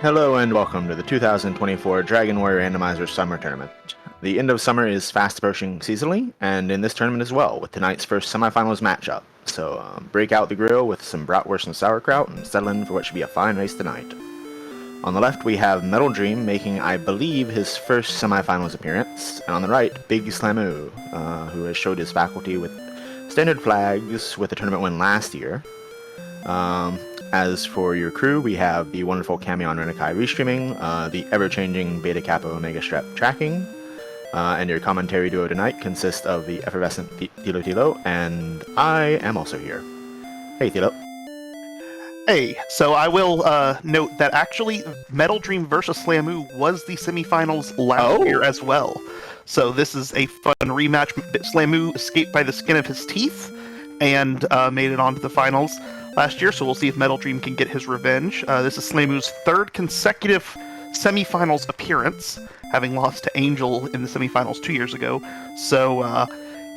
Hello and welcome to the 2024 Dragon Warrior Randomizer Summer Tournament. The end of summer is fast approaching seasonally, and in this tournament as well, with tonight's first semifinals matchup. So break out the grill with some bratwurst and sauerkraut and settle in for what should be a fine race tonight. On the left we have MetalDream making, I believe, his first semifinals appearance, and on the right, Big Slamu, who has showed his faculty with standard flags with the tournament win last year. As for your crew, we have the wonderful Camion Renikai restreaming, the ever-changing Beta Kappa Omega Strap tracking, and your commentary duo tonight consists of the effervescent Tilo, and I am also here. Hey, Tilo. Hey, so I will note that actually MetalDream versus Slamu was the semifinals last year as well. So this is a fun rematch. Slamu escaped by the skin of his teeth and made it onto the finals last year, so we'll see if MetalDream can get his revenge. This is Slamu's third consecutive semifinals appearance, having lost to Angel in the semifinals 2 years ago. So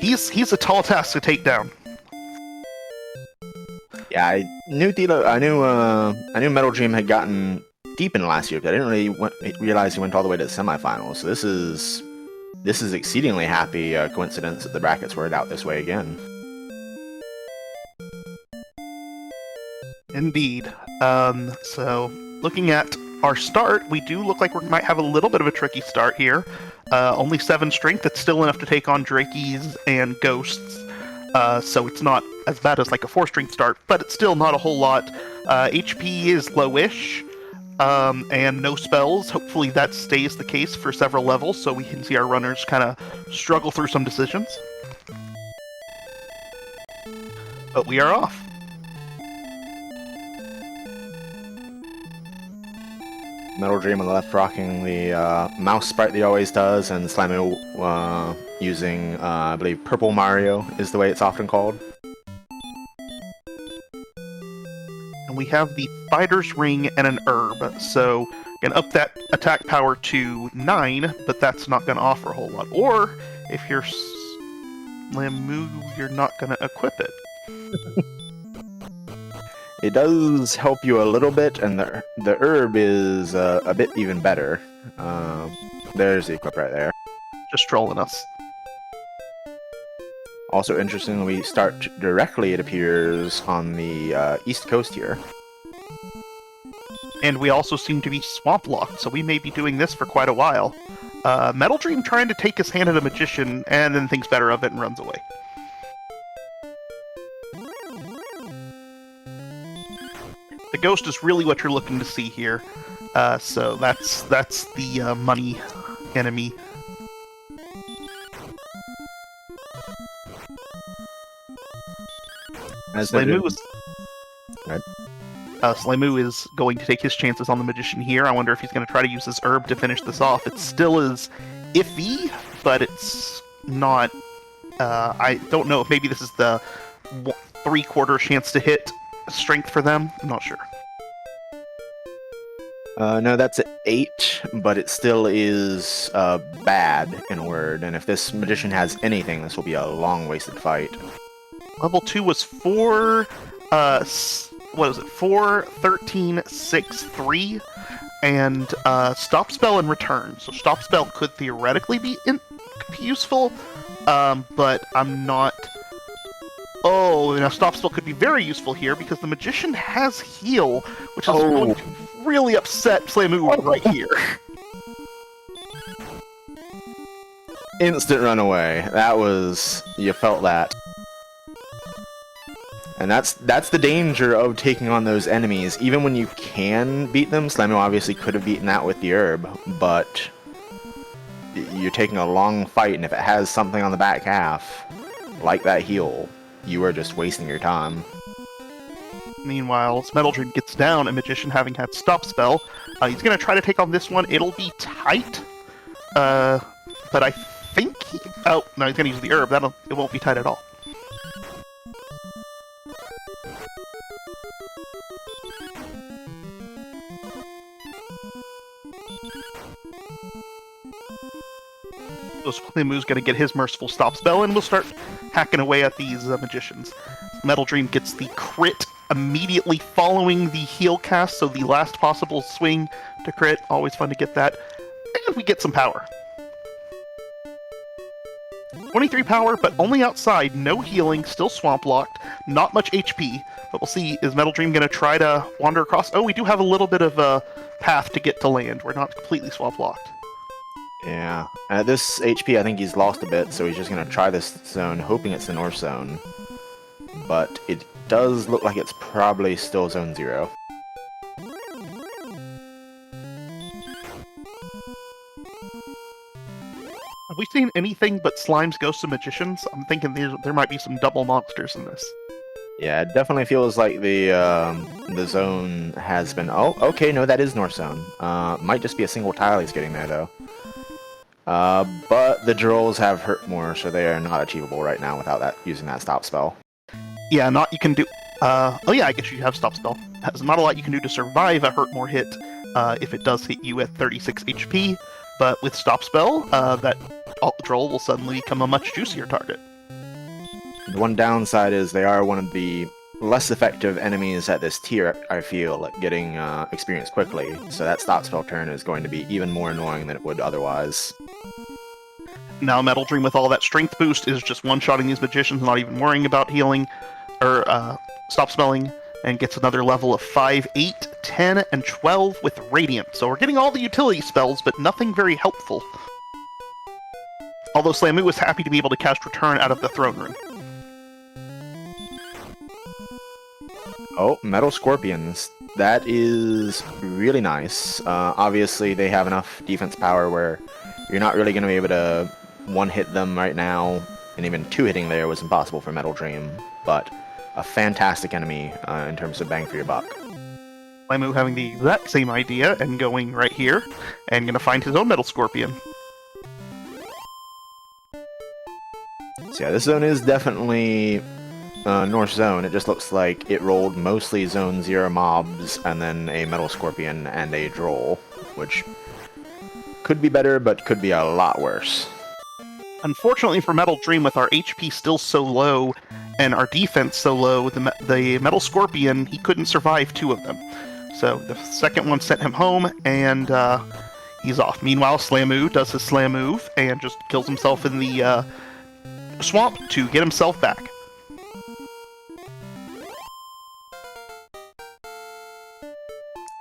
he's a tall task to take down. Yeah, I knew MetalDream had gotten deep in last year, but I didn't really realize he went all the way to the semifinals. So this is exceedingly happy coincidence that the brackets worked out this way again. Indeed. So looking at our start, we do look like we might have a little bit of a tricky start here. Only 7 strength. That's still enough to take on Drakies and Ghosts. So it's not as bad as like a 4 strength start, but it's still not a whole lot. HP is lowish, and no spells. Hopefully that stays the case for several levels, so we can see our runners kind of struggle through some decisions. But we are off. MetalDream on the left rocking the mouse sprite that he always does, and Slamu using, I believe, Purple Mario is the way it's often called. And we have the Fighter's Ring and an Herb, so can up that attack power to 9, but that's not going to offer a whole lot. Or, if you're Slamu, you're not going to equip it. It does help you a little bit, and the herb is a bit even better. There's the equip right there. Just trolling us. Also interesting, we start directly, it appears, on the east coast here. And we also seem to be swamp locked, so we may be doing this for quite a while. MetalDream trying to take his hand at a magician, and then thinks better of it and runs away. The ghost is really what you're looking to see here, so that's the money enemy. Slamu is going to take his chances on the magician here. I wonder if he's going to try to use his herb to finish this off. It still is iffy, but it's not. I don't know if maybe this is the 3/4 chance to hit strength for them. I'm not sure. No, that's 8, but it still is bad in a word, and if this magician has anything, this will be a long wasted fight. Level 2 was 4, what is it, 4, 13, 6, 3, and Stop Spell and Return. So Stop Spell could theoretically be useful, but I'm not. Oh, now Stop Spell could be very useful here because the Magician has Heal, which is going to really upset Slamu right here. Instant runaway. That was... you felt that. And that's the danger of taking on those enemies. Even when you can beat them, Slamu obviously could have beaten that with the herb, but you're taking a long fight, and if it has something on the back half, like that heal, you are just wasting your time. Meanwhile, as MetalDream gets down, a Magician having had Stop Spell, he's going to try to take on this one. It'll be tight, but I think oh, no, he's going to use the herb. It won't be tight at all. So Slamu's going to get his Merciful Stop Spell, and we'll start hacking away at these Magicians. MetalDream gets the crit immediately following the heal cast, so the last possible swing to crit. Always fun to get that. And we get some power. 23 power, but only outside, no healing, still swamp locked, not much HP. But we'll see, is MetalDream going to try to wander across? Oh, we do have a little bit of a path to get to land. We're not completely swamp locked. Yeah. At this HP, I think he's lost a bit, so he's just going to try this zone, hoping it's the North Zone. But it does look like it's probably still Zone 0. Have we seen anything but slimes, ghosts, and magicians? I'm thinking there might be some double monsters in this. Yeah, it definitely feels like the zone has been... Oh, okay, no, that is North Zone. Might just be a single tile he's getting there, though. But the Drolls have hurt more, so they are not achievable right now without using that stop spell. Yeah, you can do... oh yeah, I guess you have stop spell. There's not a lot you can do to survive a hurt more hit if it does hit you at 36 HP, but with stop spell, that Droll will suddenly become a much juicier target. The one downside is they are one of the less effective enemies at this tier, I feel, at getting experience quickly, so that stop spell turn is going to be even more annoying than it would otherwise. Now MetalDream with all that strength boost is just one-shotting these magicians, not even worrying about healing, or stop spelling, and gets another level of 5, 8, 10, and 12 with Radiant. So we're getting all the utility spells, but nothing very helpful. Although Slamu was happy to be able to cast Return out of the Throne Room. Oh, Metal Scorpions. That is really nice. Obviously, they have enough defense power where you're not really going to be able to one-hit them right now, and even two-hitting there was impossible for MetalDream, but a fantastic enemy in terms of bang for your buck. Slamu having the exact same idea and going right here, and going to find his own Metal Scorpion. So yeah, this zone is definitely North Zone. It just looks like it rolled mostly Zone 0 mobs, and then a Metal Scorpion and a Droll, which could be better, but could be a lot worse. Unfortunately for MetalDream, with our HP still so low, and our defense so low, the Metal Scorpion, he couldn't survive 2 of them. So the second one sent him home, and he's off. Meanwhile, Slamu does his slam move, and just kills himself in the swamp to get himself back.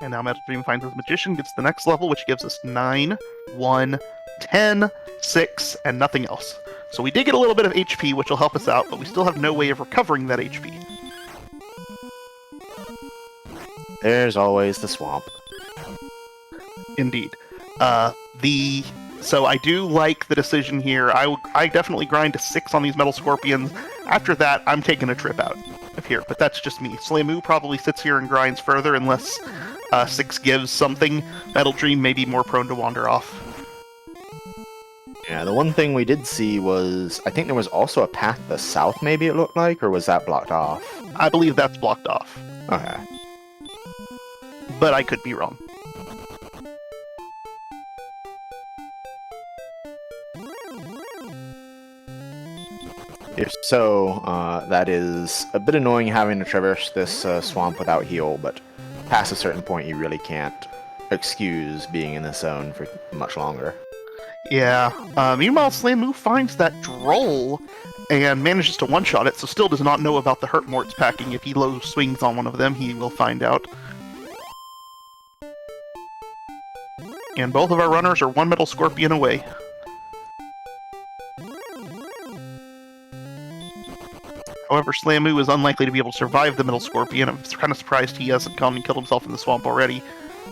And now MetalDream finds his Magician, gets the next level, which gives us 9, 1, 10, 6, and nothing else. So we did get a little bit of HP, which will help us out, but we still have no way of recovering that HP. There's always the swamp. Indeed. So I do like the decision here. I definitely grind to 6 on these Metal Scorpions. After that, I'm taking a trip out of here, but that's just me. Slamu probably sits here and grinds further unless 6 gives something. MetalDream may be more prone to wander off. Yeah, the one thing we did see was, I think there was also a path to the south, maybe it looked like, or was that blocked off? I believe that's blocked off. Okay. But I could be wrong. If so, that is a bit annoying having to traverse this swamp without heal, but past a certain point you really can't excuse being in this zone for much longer. Yeah. Meanwhile, Slamu finds that Droll and manages to one-shot it, so still does not know about the hurt Mort's packing. If he low swings on one of them, he will find out. And both of our runners are 1 Metal Scorpion away. However, Slamu is unlikely to be able to survive the Metal Scorpion. I'm kind of surprised he hasn't gone and killed himself in the swamp already.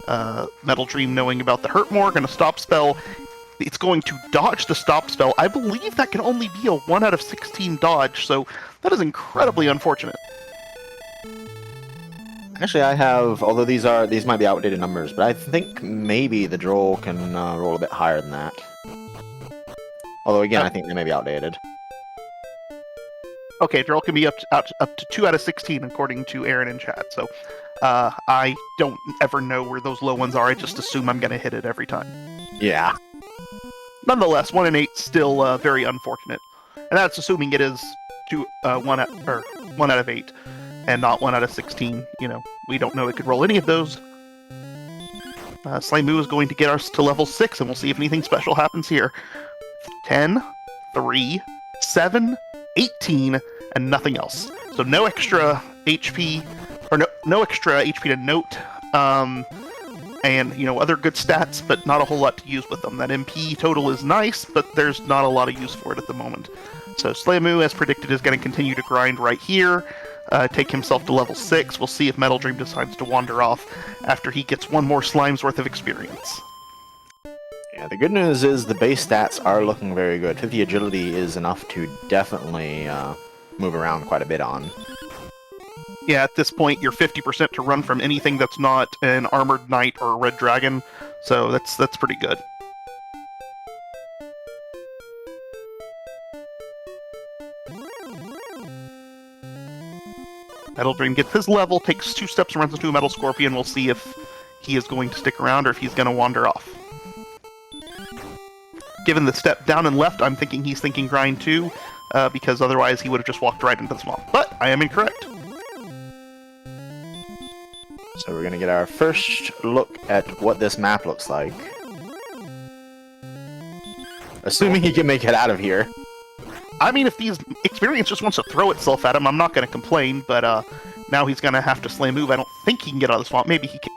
MetalDream, knowing about the hurt more, going to stop spell. It's going to dodge the stop spell. I believe that can only be a 1 out of 16 dodge, so that is incredibly unfortunate. Actually, I have, although these might be outdated numbers, but I think maybe the Droll can roll a bit higher than that. Although again, I think they may be outdated. Okay, Droll can be up to 2 out of 16 according to Aaron in chat, so I don't ever know where those low ones are. I just assume I'm going to hit it every time. Yeah. Nonetheless, 1 and 8 still very unfortunate, and that's assuming it is 1 out of 8. and not 1 out of 16. We don't know it could roll any of those. Slimu is going to get us to level 6, and we'll see if anything special happens here. 10, 3, 7, 18, and nothing else. So no extra HP, or no extra HP to note, and other good stats, but not a whole lot to use with them. That MP total is nice, but there's not a lot of use for it at the moment. So Slimu, as predicted, is going to continue to grind right here, take himself to level 6. We'll see if MetalDream decides to wander off after he gets one more slime's worth of experience. Yeah, the good news is the base stats are looking very good. 50 agility is enough to definitely move around quite a bit on. Yeah, at this point, you're 50% to run from anything that's not an Armored Knight or a Red Dragon, so that's pretty good. MetalDream gets his level, takes 2 steps and runs into a Metal Scorpion. We'll see if he is going to stick around or if he's going to wander off. Given the step down and left, I'm thinking he's thinking grind too, because otherwise he would have just walked right into the swamp. But I am incorrect. So we're going to get our first look at what this map looks like. Assuming he can make it out of here. I mean, if the experience just wants to throw itself at him, I'm not going to complain, but now he's going to have to slam move. I don't think he can get out of the swamp. Maybe he can.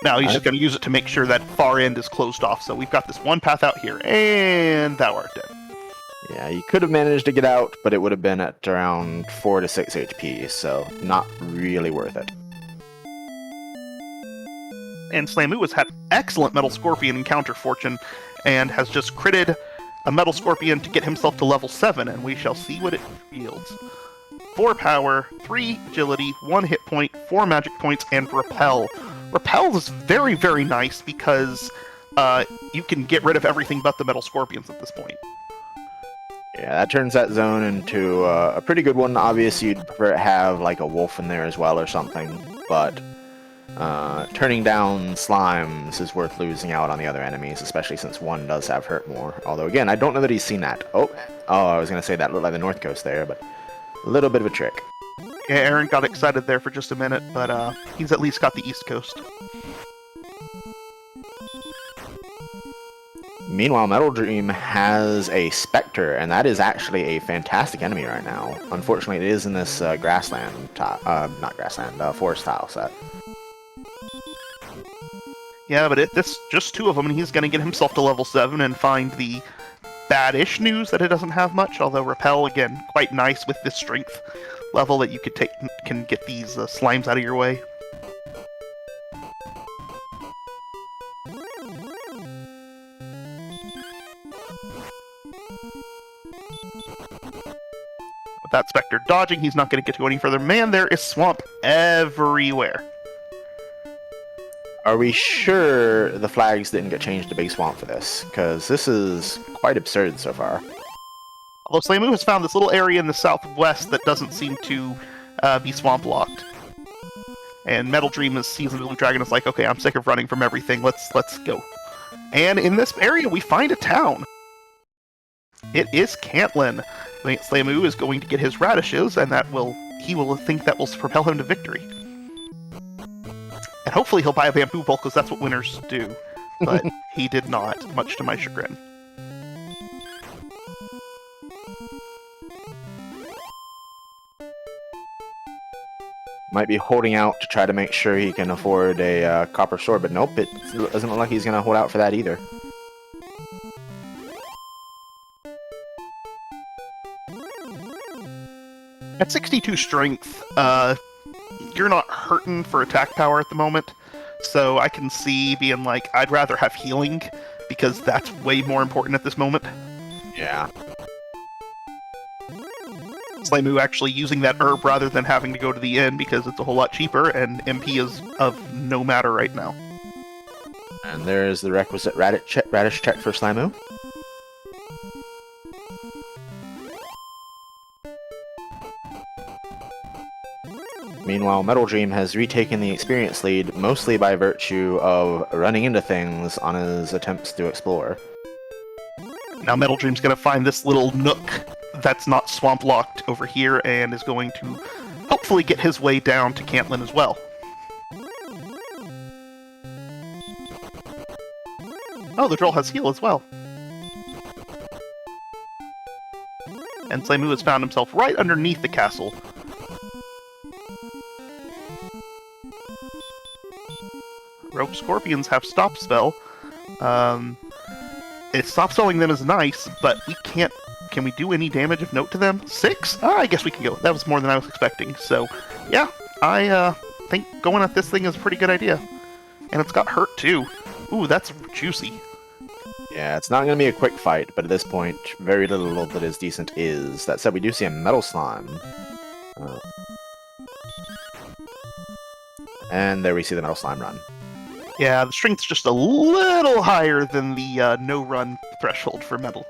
No, he's just going to use it to make sure that far end is closed off. So we've got this one path out here, and thou art dead. Yeah, he could have managed to get out, but it would have been at around 4 to 6 HP, so not really worth it. And Slamu has had excellent Metal Scorpion encounter fortune, and has just critted a Metal Scorpion to get himself to level 7, and we shall see what it yields. 4 power, 3 agility, 1 hit point, 4 magic points, and repel. Repel is very, very nice because you can get rid of everything but the Metal Scorpions at this point. Yeah, that turns that zone into a pretty good one. Obviously, you'd prefer to have like a wolf in there as well or something, but turning down slimes is worth losing out on the other enemies, especially since one does have hurt more. Although, again, I don't know that he's seen that. Oh, I was going to say that looked like the North Coast there, but a little bit of a trick. Yeah, Aaron got excited there for just a minute, but he's at least got the East Coast. Meanwhile, MetalDream has a Spectre, and that is actually a fantastic enemy right now. Unfortunately, it is in this forest tile set. Yeah, but that's just 2 of them, and he's going to get himself to level 7 and find the bad-ish news that it doesn't have much, although Repel, again, quite nice with this strength level that you can get these slimes out of your way. With that Spectre dodging, he's not going to get to go any further. Man, there is swamp everywhere. Are we sure the flags didn't get changed to Big Swamp for this? Because this is quite absurd so far. Although Slamu has found this little area in the southwest that doesn't seem to be swamp locked. And MetalDream sees the Blue Dragon is like, okay, I'm sick of running from everything, let's go. And in this area we find a town. It is Cantlin. Slamu is going to get his radishes, and he will think that will propel him to victory. And hopefully he'll buy a bamboo bowl, because that's what winners do. But he did not, much to my chagrin. Might be holding out to try to make sure he can afford a copper sword, but nope, it doesn't look like he's going to hold out for that either. At 62 strength, you're not hurting for attack power at the moment, so I can see being like, I'd rather have healing, because that's way more important at this moment. Yeah. Slamu actually using that herb rather than having to go to the inn because it's a whole lot cheaper, and MP is of no matter right now. And there's the requisite radish check for Slamu. Meanwhile, MetalDream has retaken the experience lead, mostly by virtue of running into things on his attempts to explore. Now MetalDream's going to find this little nook that's not swamp locked over here and is going to hopefully get his way down to Cantlin as well. Oh, the troll has heal as well. And Slamu has found himself right underneath the castle. Rogue Scorpions have Stop Spell. Stop Spelling them is nice, but we can't... Can we do any damage of note to them? 6? I guess we can go. That was more than I was expecting. So, yeah, I think going at this thing is a pretty good idea. And it's got hurt, too. Ooh, that's juicy. Yeah, it's not going to be a quick fight, but at this point, very little that is decent is. That said, we do see a Metal Slime. And there we see the Metal Slime run. Yeah, the strength's just a little higher than the no-run threshold for metal.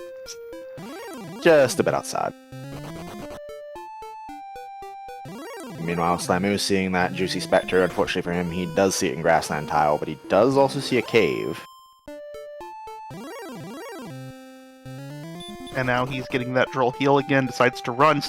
Just a bit outside. Meanwhile, Slamu seeing that Juicy Spectre, unfortunately for him, he does see it in Grassland Tile, but he does also see a cave. And now he's getting that Droll heal again, decides to run,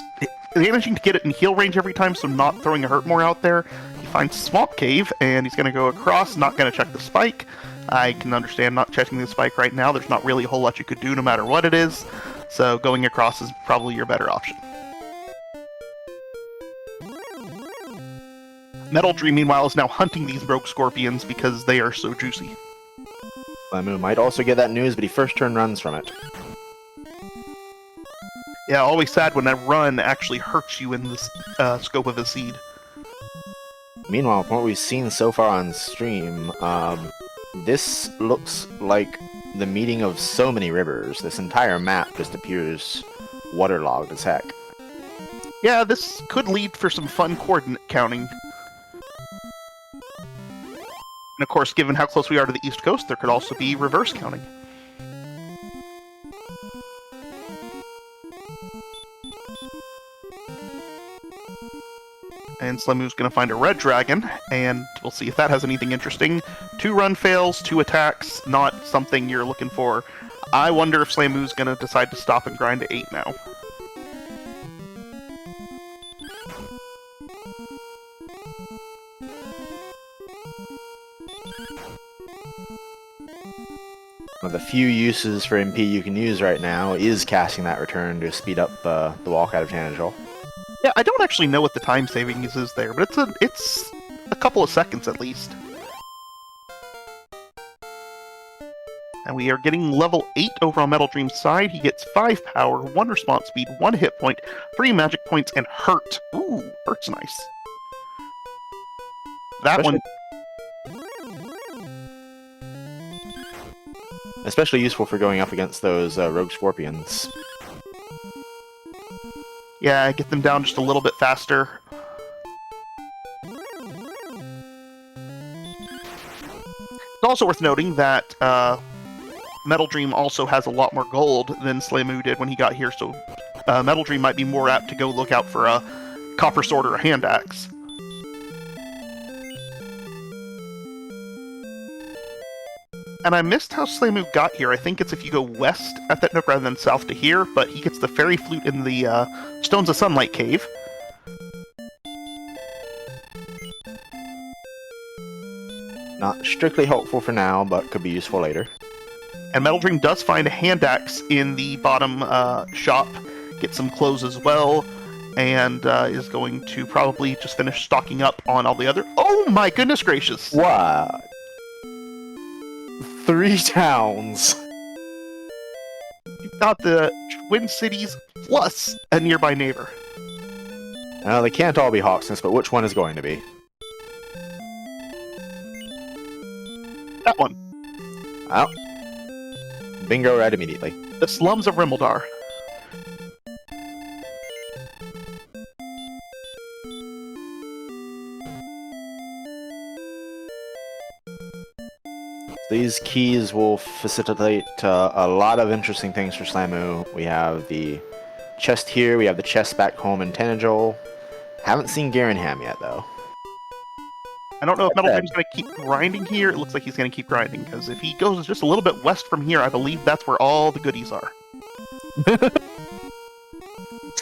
managing to get it in heal range every time, so not throwing a Hurt More out there. He finds Swamp Cave, and he's going to go across, not going to check the spike. I can understand not checking the spike right now. There's not really a whole lot you could do no matter what it is, so going across is probably your better option. MetalDream, meanwhile, is now hunting these Rogue Scorpions because they are so juicy. Slamu might also get that news, but he first turn runs from it. Yeah, always sad when that run actually hurts you in this scope of a seed. Meanwhile, from what we've seen so far on stream, this looks like the meeting of so many rivers. This entire map just appears waterlogged as heck. Yeah, this could lead for some fun coordinate counting. And of course, given how close we are to the East Coast, there could also be reverse counting. And Slamu's going to find a red dragon, and we'll see if that has anything interesting. 2 run fails, 2 attacks, not something you're looking for. I wonder if Slamu's going to decide to stop and grind to 8 now. One of the few uses for MP you can use right now is casting that return to speed up the walk out of Tanagal. Yeah, I don't actually know what the time savings is there, but it's a couple of seconds at least. And we are getting level 8 over on MetalDream's side. He gets 5 power, 1 response speed, 1 hit point, 3 magic points, and hurt. Ooh, hurt's nice. That one... Especially useful for going up against those Rogue Scorpions. Yeah, get them down just a little bit faster. It's also worth noting that MetalDream also has a lot more gold than Slamu did when he got here, so MetalDream might be more apt to go look out for a copper sword or a hand axe. And I missed how Slamu got here. I think it's if you go west at that nook rather than south to here, but he gets the fairy flute in the Stones of Sunlight cave. Not strictly helpful for now, but could be useful later. And MetalDream does find a hand axe in the bottom shop, get some clothes as well, and is going to probably just finish stocking up on all the other... Oh my goodness gracious! What? 3 towns! You've got the Twin Cities plus a nearby neighbor. They can't all be Hawksness, but which one is going to be? That one. Well, bingo right immediately. The slums of Rimeldar. These keys will facilitate a lot of interesting things for Slamu. We have the chest here, we have the chest back home in Tanagal. Haven't seen Garenham yet, though. I don't know if MetalDream's going to keep grinding here. It looks like he's going to keep grinding, because if he goes just a little bit west from here, I believe that's where all the goodies are.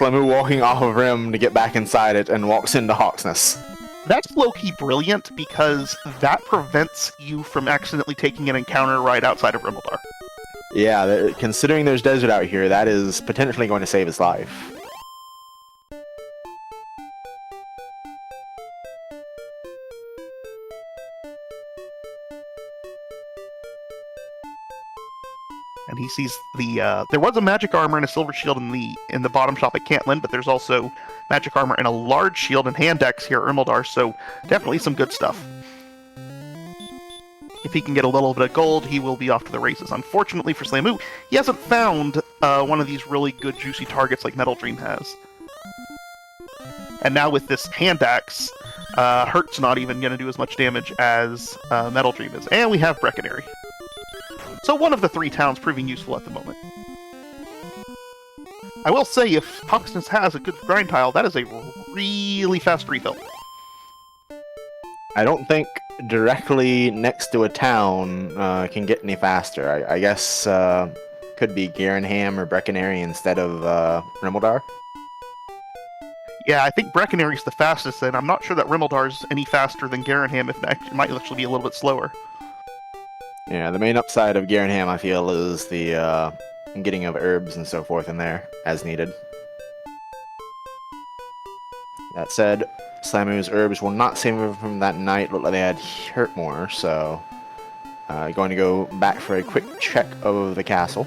Slamu walking off of Rim to get back inside it and walks into Hawksness. That's low-key brilliant because that prevents you from accidentally taking an encounter right outside of Rimmildar. Yeah, considering there's desert out here, that is potentially going to save his life. And he sees the there was a magic armor and a silver shield in the bottom shop at Cantlin, but there's also magic armor and a large shield and hand axe here at Ermildar, so definitely some good stuff. If he can get a little bit of gold, he will be off to the races. Unfortunately for Slamu, he hasn't found one of these really good juicy targets like MetalDream has. And now with this hand axe, Hurt's not even going to do as much damage as MetalDream is. And we have Breckenary. So one of the 3 towns proving useful at the moment. I will say, if Hawksness has a good grind tile, that is a really fast refill. I don't think directly next to a town can get any faster. I guess could be Garenham or Breckenary instead of Rimmildar. Yeah, I think Breckenary's the fastest, and I'm not sure that Rimmeldar's any faster than Garenham. If it might actually be a little bit slower. Yeah, the main upside of Garenham, I feel, is the getting of herbs and so forth in there, as needed. That said, Slamu's herbs will not save him from that night. Looked like they had hurt more, so going to go back for a quick check of the castle.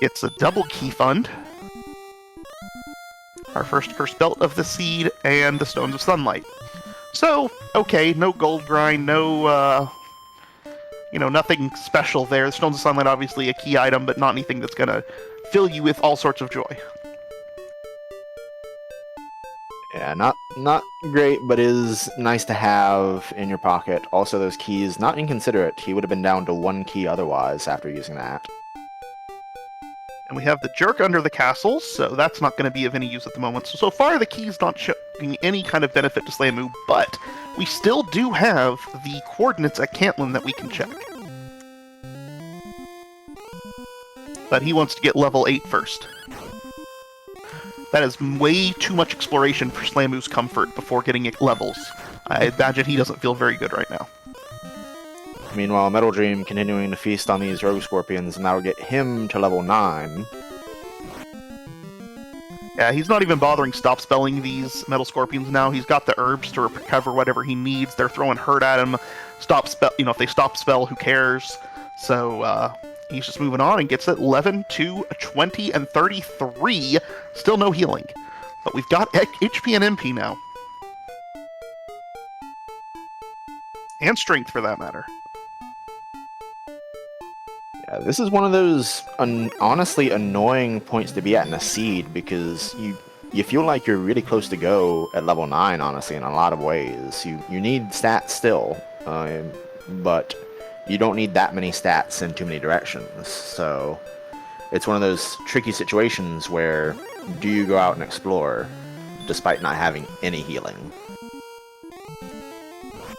It's a double key fund. Our first cursed belt of the seed and the stones of sunlight. So, okay, no gold grind, no, nothing special there. The stones of sunlight, obviously a key item, but not anything that's gonna fill you with all sorts of joy. Yeah, not great, but is nice to have in your pocket. Also, those keys, not inconsiderate. He would have been down to 1 key otherwise after using that. And we have the jerk under the castle, so that's not going to be of any use at the moment. So far, the key's not showing any kind of benefit to Slamu, but we still do have the coordinates at Cantlin that we can check. But he wants to get level 8 first. That is way too much exploration for Slamu's comfort before getting levels. I imagine he doesn't feel very good right now. Meanwhile, MetalDream continuing to feast on these rogue scorpions, and that'll get him to level 9. Yeah, he's not even bothering stop spelling these metal scorpions now. He's got the herbs to recover whatever he needs. They're throwing hurt at him. If they stop spell, who cares? So he's just moving on and gets it 11, 2, 20, and 33. Still no healing. But we've got HP and MP now. And strength, for that matter. Yeah, this is one of those honestly annoying points to be at in a seed, because you feel like you're really close to go at level 9, honestly, in a lot of ways. You need stats still, but you don't need that many stats in too many directions. So it's one of those tricky situations where do you go out and explore despite not having any healing?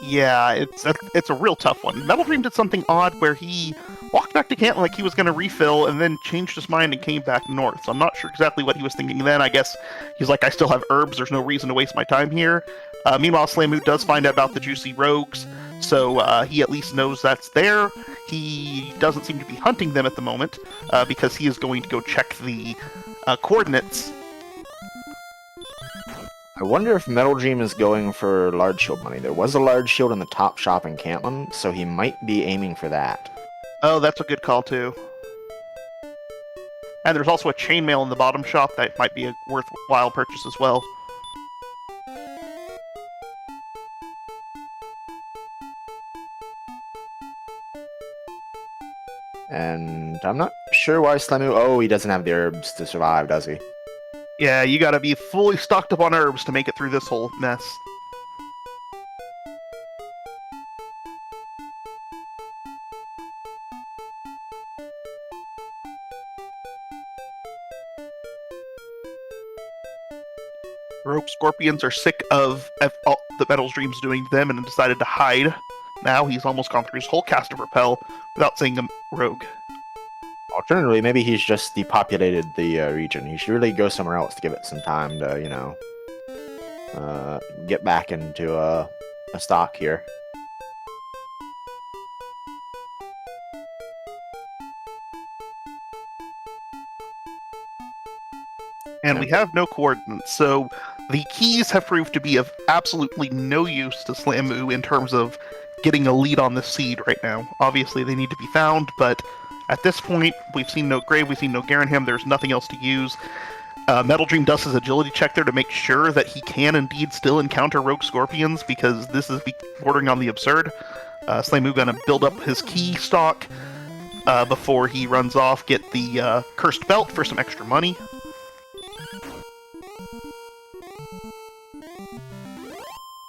Yeah, it's a real tough one. MetalDream did something odd where he walked back to Canton like he was going to refill and then changed his mind and came back north. So I'm not sure exactly what he was thinking then. I guess he's like, I still have herbs, there's no reason to waste my time here. Meanwhile, Slamu does find out about the juicy rogues, so he at least knows that's there. He doesn't seem to be hunting them at the moment, because he is going to go check the coordinates. I wonder if MetalDream is going for large shield money. There was a large shield in the top shop in Cantlin, so he might be aiming for that. Oh, that's a good call, too. And there's also a chainmail in the bottom shop that might be a worthwhile purchase as well. And I'm not sure why Slamu... Oh, he doesn't have the herbs to survive, does he? Yeah, you gotta be fully stocked up on herbs to make it through this whole mess. Rogue Scorpions are sick of the MetalDream's doing to them and decided to hide Now he's almost gone through his whole cast of Repel without seeing a rogue. Alternatively, maybe he's just depopulated the region. He should really go somewhere else to give it some time to, you know, get back into a stock here. And we have no coordinates, so the keys have proved to be of absolutely no use to Slamu in terms of getting a lead on this seed right now. Obviously, they need to be found, but at this point, we've seen no Grave, we've seen no Garanham, there's nothing else to use. MetalDream does his agility check there to make sure that he can indeed still encounter Rogue Scorpions, because this is bordering on the absurd. Slamu gonna build up his key stock before he runs off, get the Cursed Belt for some extra money.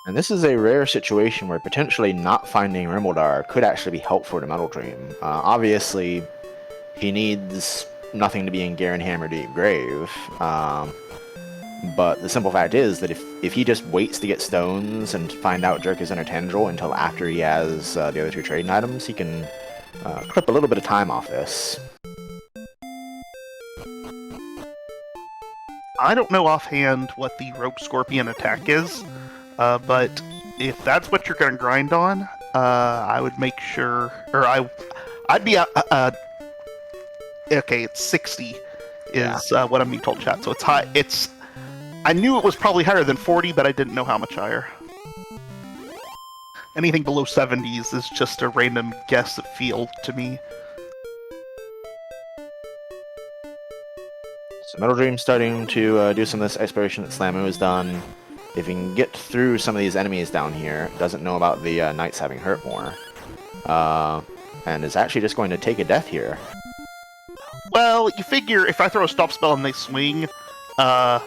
And this is a rare situation where potentially not finding Rimbledar could actually be helpful to MetalDream. Obviously, he needs nothing to be in Garanham or Deep Grave, but the simple fact is that if he just waits to get stones and find out Jerk is intertangible until after he has the other two trading items, he can clip a little bit of time off this. I don't know offhand what the Rogue Scorpion attack is, but if that's what you're going to grind on, I would make sure, or I'd be okay. It's 60 is what I'm being told, chat. So it's high. I knew it was probably higher than 40, but I didn't know how much higher. Anything below 70s is just a random guess of feel to me. So MetalDream's starting to do some of this exploration that Slamu has done. If he can get through some of these enemies down here, doesn't know about the knights having hurt more, and is actually just going to take a death here. Well, you figure if I throw a stop spell and they swing, I'm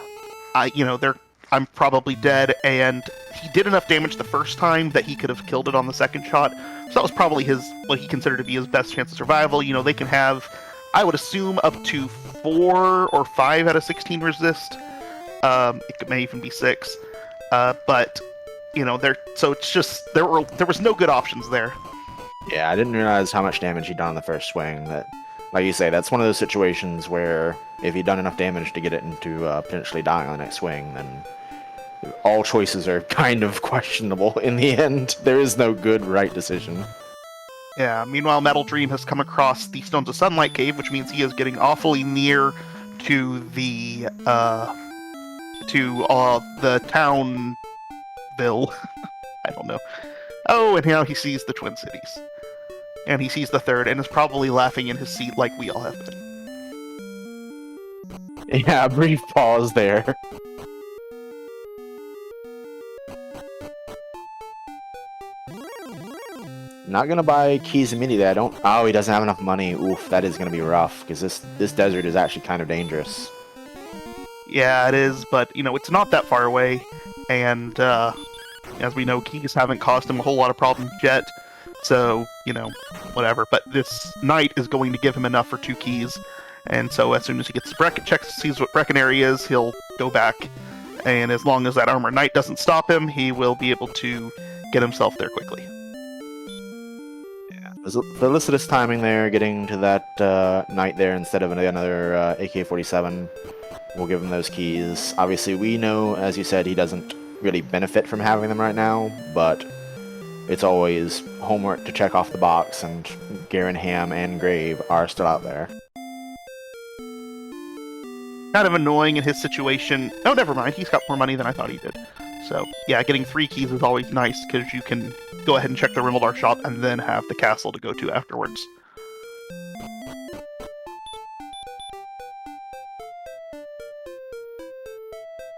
probably dead, and he did enough damage the first time that he could have killed it on the second shot. So that was probably what he considered to be his best chance of survival. You know, they can have, I would assume, up to 4 or 5 out of 16 resist. It may even be 6. But, you know, so it's just, there was no good options there. Yeah, I didn't realize how much damage he'd done on the first swing. That, like you say, that's one of those situations where if he'd done enough damage to get it into potentially dying on the next swing, then all choices are kind of questionable in the end. There is no good right decision. Yeah, meanwhile, MetalDream has come across the Stones of Sunlight Cave, which means he is getting awfully near to the Townville. I don't know. Oh, and now he sees the Twin Cities. And he sees the third, and is probably laughing in his seat like we all have been. Yeah, a brief pause there. Not gonna buy keys immediately. Oh, he doesn't have enough money. Oof, that is gonna be rough, because this desert is actually kind of dangerous. Yeah, it is, but, you know, it's not that far away, and, as we know, keys haven't caused him a whole lot of problems yet, so, you know, whatever. But this knight is going to give him enough for 2 keys, and so as soon as he gets the Brecken check, sees what Breckenary is, he'll go back, and as long as that armor knight doesn't stop him, he will be able to get himself there quickly. Yeah, felicitous timing there, getting to that knight there instead of another AK-47. We'll give him those keys. Obviously, we know, as you said, he doesn't really benefit from having them right now, but it's always homework to check off the box, and Garanham and Grave are still out there. Kind of annoying in his situation. Oh, never mind. He's got more money than I thought he did. So, yeah, getting 3 keys is always nice, because you can go ahead and check the Rimbledar shop and then have the castle to go to afterwards.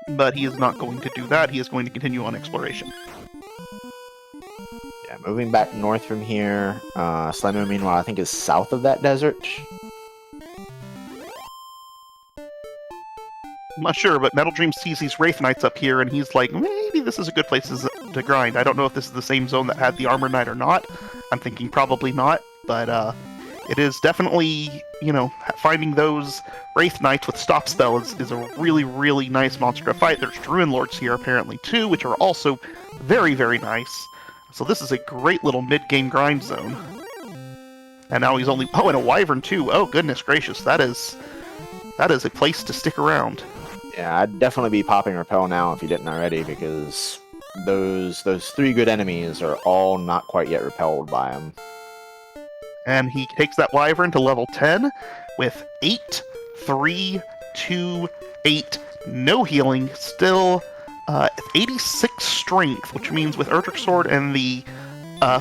But he is not going to do that. He is going to continue on exploration. Yeah, moving back north from here. Slamu, meanwhile, I think is south of that desert. I'm not sure, but MetalDream sees these Wraith Knights up here, and he's like, maybe this is a good place to grind. I don't know if this is the same zone that had the Armor Knight or not. I'm thinking probably not, but it is definitely, you know, finding those Wraith Knights with stop spell is a really, really nice monster to fight. There's Druid Lords here apparently too, which are also very, very nice. So this is a great little mid-game grind zone. And now he's only... Oh, and a Wyvern too. Oh, goodness gracious. That is a place to stick around. Yeah, I'd definitely be popping Repel now if you didn't already, because those 3 good enemies are all not quite yet repelled by him. And he takes that Wyvern to level 10 with 8, 3, 2, 8, no healing, still 86 strength, which means with Erdrick Sword and the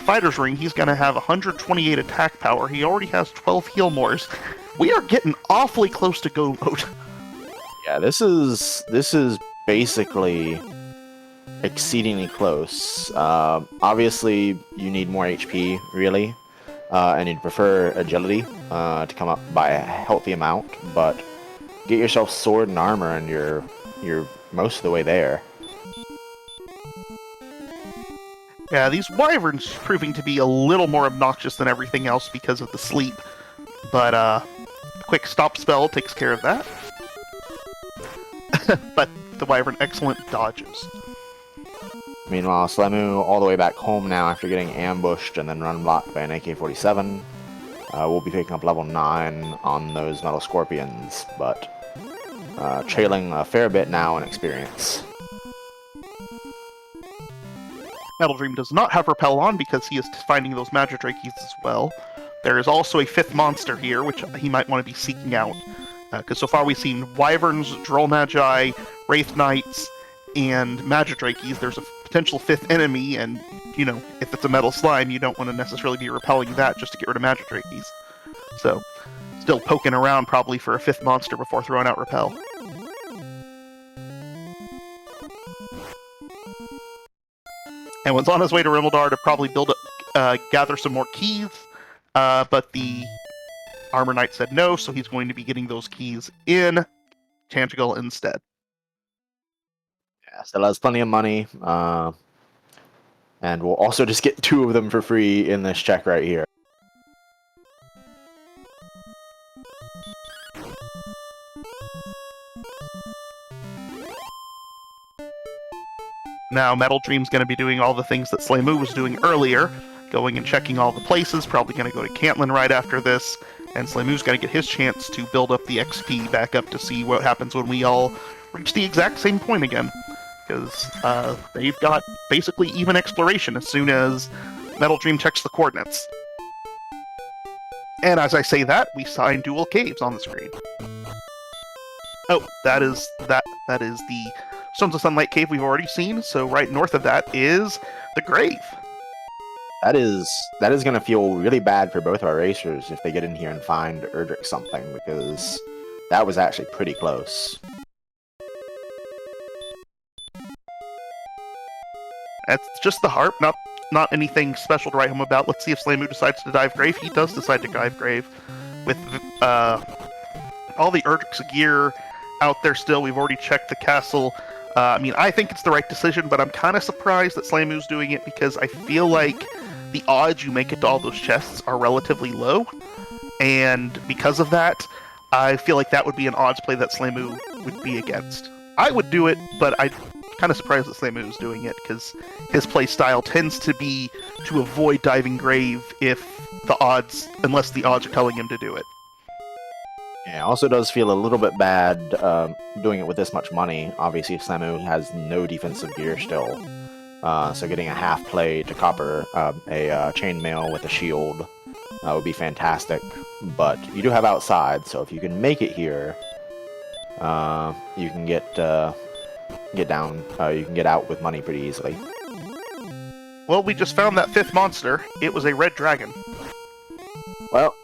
Fighter's Ring, he's going to have 128 attack power. He already has 12 heal mores. We are getting awfully close to go mode. Yeah, this is basically exceedingly close. Obviously, you need more HP, really, and you'd prefer agility to come up by a healthy amount, but get yourself sword and armor and you're most of the way there. Yeah, these Wyverns proving to be a little more obnoxious than everything else because of the sleep, but quick stop spell takes care of that. But the Wyvern excellent dodges. Meanwhile, Slemu all the way back home now after getting ambushed and then run blocked by an AK-47. We'll be picking up level 9 on those Metal Scorpions, but trailing a fair bit now in experience. MetalDream does not have Repel on because he is finding those Magidrakes as well. There is also a 5th monster here, which he might want to be seeking out. Because so far we've seen Wyverns, Droll Magi, Wraith Knights, and Magidrakes. There's a potential 5th enemy, and, you know, if it's a Metal Slime, you don't want to necessarily be repelling that just to get rid of Magidrakes. So, still poking around probably for a 5th monster before throwing out Repel. And was on his way to Rimmildar to probably gather some more keys, but the Armor Knight said no, so he's going to be getting those keys in Tantagal instead. Yeah, still has plenty of money, and we'll also just get 2 of them for free in this check right here. Now MetalDream's going to be doing all the things that Slemu was doing earlier, going and checking all the places, probably going to go to Cantlin right after this, and Slemu's going to get his chance to build up the XP back up to see what happens when we all reach the exact same point again. Because they've got basically even exploration as soon as MetalDream checks the coordinates. And as I say that, we sign dual caves on the screen. Oh, that is the Stones of Sunlight cave we've already seen, so right north of that is the grave. That is going to feel really bad for both our racers if they get in here and find Erdrick something, because that was actually pretty close. That's just the harp, not anything special to write home about. Let's see if Slemu decides to dive grave. He does decide to dive grave. With all the Erdrick's gear out there still, we've already checked the castle. I mean, I think it's the right decision, but I'm kind of surprised that Slemu's doing it because I feel like the odds you make it to all those chests are relatively low. And because of that, I feel like that would be an odds play that Slemu would be against. I would do it, but I'm kind of surprised that Slemu is doing it because his play style tends to be to avoid diving grave unless the odds are telling him to do it. Yeah, it also does feel a little bit bad doing it with this much money. Obviously, Slemu has no defensive gear still, so getting a half play to copper a chainmail with a shield would be fantastic. But you do have outside, so if you can make it here, you can get down. You can get out with money pretty easily. Well, we just found that 5th monster. It was a red dragon. Well,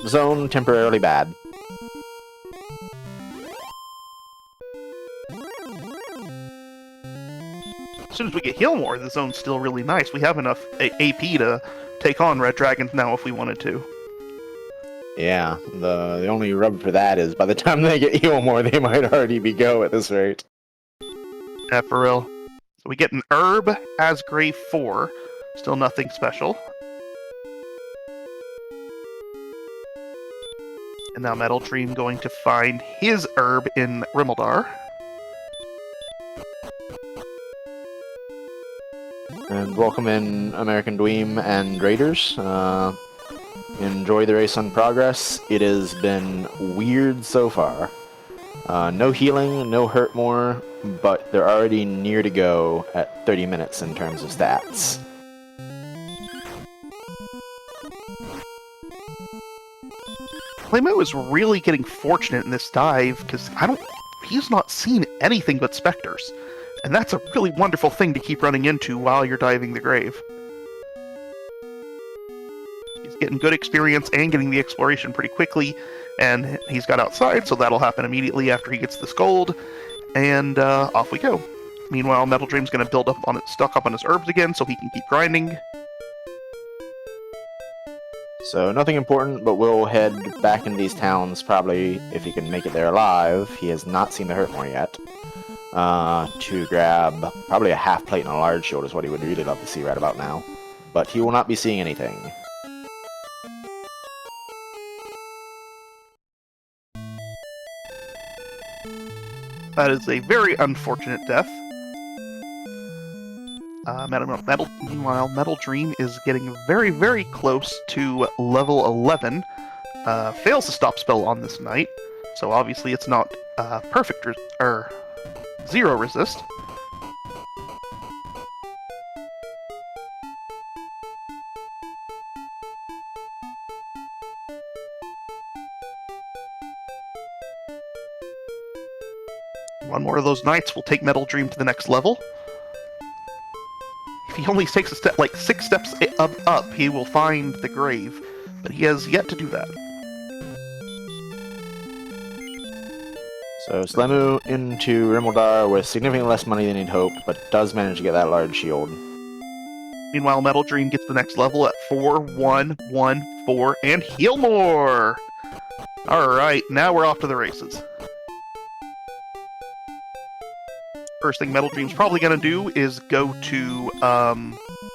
zone temporarily bad. As soon as we get heal more, the zone's still really nice. We have enough AP to take on red dragons now if we wanted to. Yeah, the only rub for that is by the time they get heal more, they might already be go at this rate. Yeah, for real. So we get an herb as grave 4. Still nothing special. And now MetalDream going to find his herb in Rimmildar. And welcome in American Dweem and Raiders. Enjoy the race on progress. It has been weird so far. No healing, no hurt more, but they're already near to go at 30 minutes in terms of stats. Playmo is really getting fortunate in this dive because he's not seen anything but specters. And that's a really wonderful thing to keep running into while you're diving the grave. He's getting good experience and getting the exploration pretty quickly, and he's got outside, so that'll happen immediately after he gets this gold, and off we go. Meanwhile, MetalDream's going to build up on it, stock up on his herbs again, so he can keep grinding. So nothing important, but we'll head back into these towns probably if he can make it there alive. He has not seen the Hurtmore yet. To grab probably a half plate and a large shield is what he would really love to see right about now. But he will not be seeing anything. That is a very unfortunate death. Meanwhile, MetalDream is getting very, very close to level 11. Fails to stop spell on this knight, so obviously it's not perfect or zero resist. One more of those knights will take MetalDream to the next level. If he only takes a step, like 6 steps up, he will find the grave, but he has yet to do that. So Slemu into Rimuldar with significantly less money than he'd hoped, but does manage to get that large shield. Meanwhile, MetalDream gets the next level at 4, 1, 1, 4, and heal more! Alright, now we're off to the races. First thing MetalDream's probably going to do is go to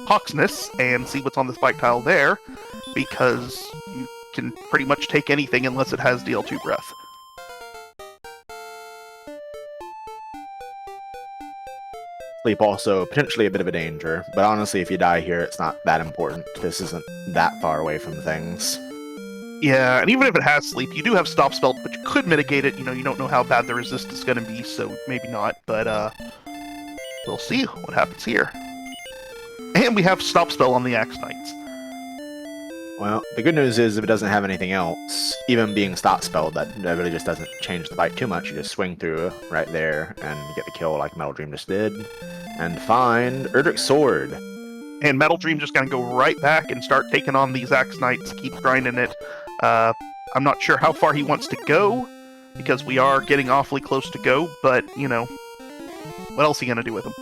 Hawksness and see what's on the spike tile there, because you can pretty much take anything unless it has DL2 breath. Sleep also potentially a bit of a danger, but honestly if you die here it's not that important. This isn't that far away from things. Yeah, and even if it has sleep, you do have stop spell, which could mitigate it. You know, you don't know how bad the resist is going to be, so maybe not, but we'll see what happens here. And we have stop spell on the Axe Knights. Well, the good news is if it doesn't have anything else, even being stop spelled, that really just doesn't change the fight too much. You just swing through right there and get the kill like MetalDream just did, and find Erdrick's sword. And MetalDream just going to go right back and start taking on these Axe Knights, keep grinding it. I'm not sure how far he wants to go, because we are getting awfully close to go, but, you know, what else are you going to do with him?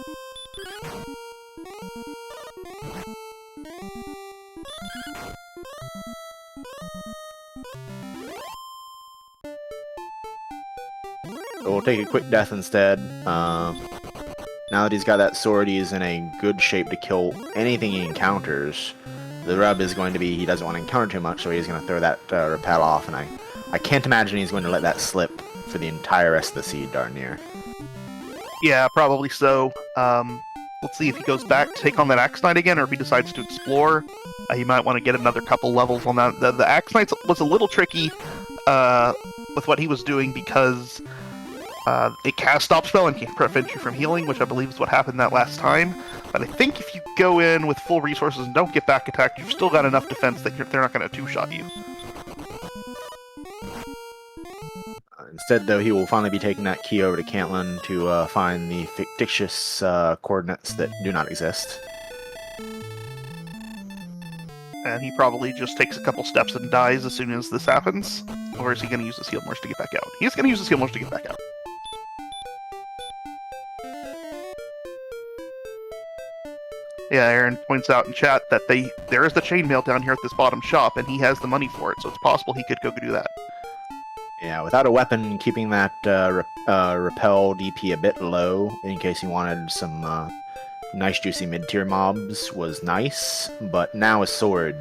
So we'll take a quick death instead. Now that he's got that sword, he's in a good shape to kill anything he encounters. The rub is going to be he doesn't want to encounter too much, so he's going to throw that repel off, and I can't imagine he's going to let that slip for the entire rest of the seed, darn near. Yeah, probably so. Let's see if he goes back to take on that Axe Knight again, or if he decides to explore. He might want to get another couple levels on that. The Axe Knight was a little tricky with what he was doing, because it cast stop spell and can prevent you from healing, which I believe is what happened that last time. But I think if you go in with full resources and don't get back attacked, you've still got enough defense that they're not going to two-shot you. Instead, though, he will finally be taking that key over to Cantlin to find the fictitious coordinates that do not exist. And he probably just takes a couple steps and dies as soon as this happens. Or is he going to use his heal morse to get back out? He's going to use his heal morse to get back out. Yeah, Aaron points out in chat that there is the chainmail down here at this bottom shop, and he has the money for it, so it's possible he could go do that. Yeah, without a weapon, keeping that repel DP a bit low in case he wanted some nice juicy mid-tier mobs was nice, but now a sword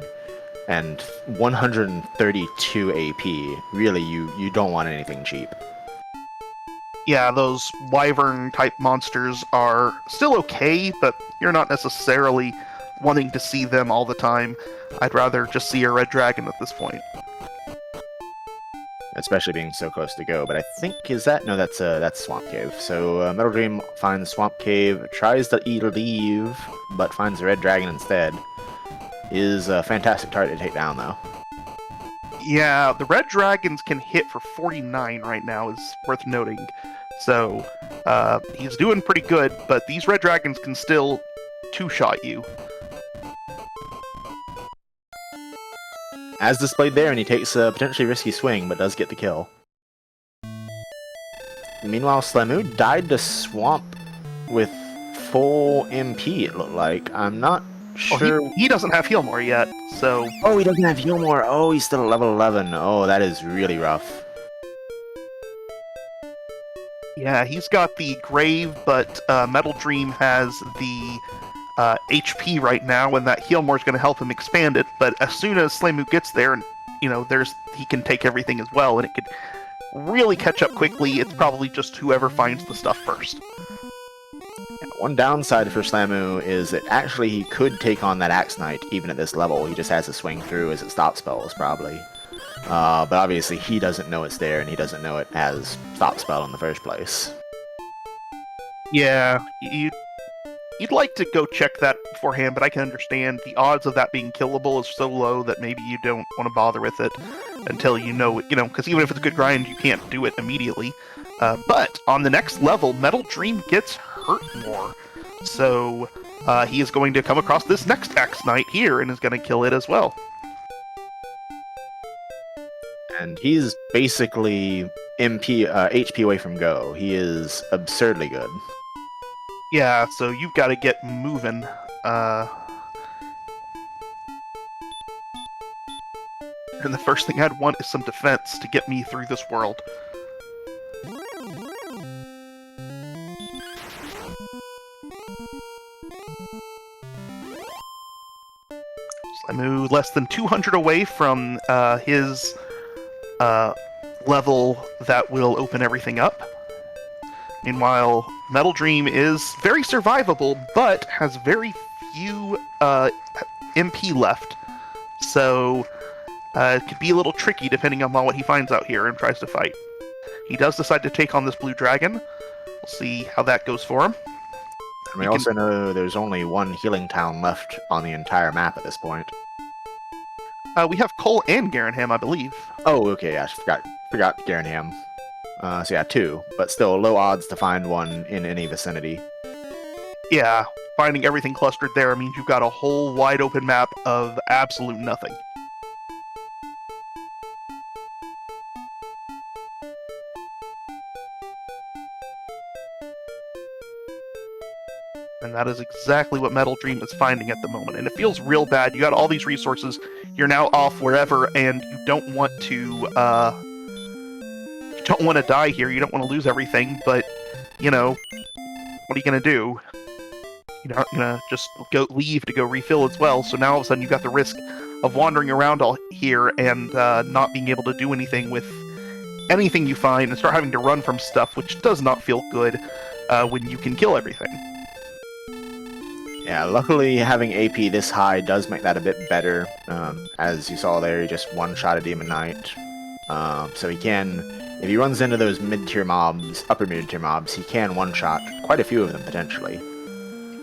and 132 AP, really you don't want anything cheap. Yeah, those wyvern-type monsters are still okay, but you're not necessarily wanting to see them all the time. I'd rather just see a red dragon at this point. Especially being so close to go. But I think, is that? No, that's Swamp Cave. So Metal Dream finds Swamp Cave, tries to leave, but finds a red dragon instead. Is a fantastic target to take down, though. Yeah, the red dragons can hit for 49 right now, is worth noting. So, he's doing pretty good, but these red dragons can still two-shot you. As displayed there, and he takes a potentially risky swing, but does get the kill. Meanwhile, Slamu died to Swamp with full MP, it looked like. I'm not sure. He doesn't have heal more yet, so... Oh, he doesn't have heal more. Oh, he's still at level 11. Oh, that is really rough. Yeah, he's got the Grave, but Metal Dream has the HP right now, and that heal more is going to help him expand it. But as soon as Slamu gets there, and he can take everything as well, and it could really catch up quickly. It's probably just whoever finds the stuff first. One downside for Slamu is that actually he could take on that Axe Knight even at this level. He just has to swing through as it stop spells, probably. But obviously he doesn't know it's there, and he doesn't know it as stop spell in the first place. Yeah, you'd like to go check that beforehand, but I can understand the odds of that being killable is so low that maybe you don't want to bother with it until you know, because even if it's a good grind, you can't do it immediately. But on the next level, Metal Dream gets hurt more. So he is going to come across this next Axe Knight here and is going to kill it as well. And he's basically HP away from go. He is absurdly good. Yeah, so you've got to get moving. And the first thing I'd want is some defense to get me through this world. Slamu less than 200 away from his level that will open everything up. Meanwhile, Metal Dream is very survivable, but has very few MP left. So it could be a little tricky depending on what he finds out here and tries to fight. He does decide to take on this blue dragon. We'll see how that goes for him. And we also know there's only one healing town left on the entire map at this point. We have Cole and Garanham, I believe. Oh, okay, I forgot Garanham. So yeah, two, but still low odds to find one in any vicinity. Yeah, finding everything clustered there means you've got a whole wide open map of absolute nothing. And that is exactly what Metal Dream is finding at the moment. And it feels real bad. You got all these resources, you're now off wherever, and you don't want to die here, you don't want to lose everything, but, what are you going to do? You're not going to just leave to go refill as well, so now all of a sudden you've got the risk of wandering around all here and not being able to do anything with anything you find, and start having to run from stuff, which does not feel good when you can kill everything. Yeah, luckily having AP this high does make that a bit better. As you saw there, he just one-shot a Demon Knight. So he can, if he runs into those mid-tier mobs, upper mid-tier mobs, he can one-shot quite a few of them, potentially.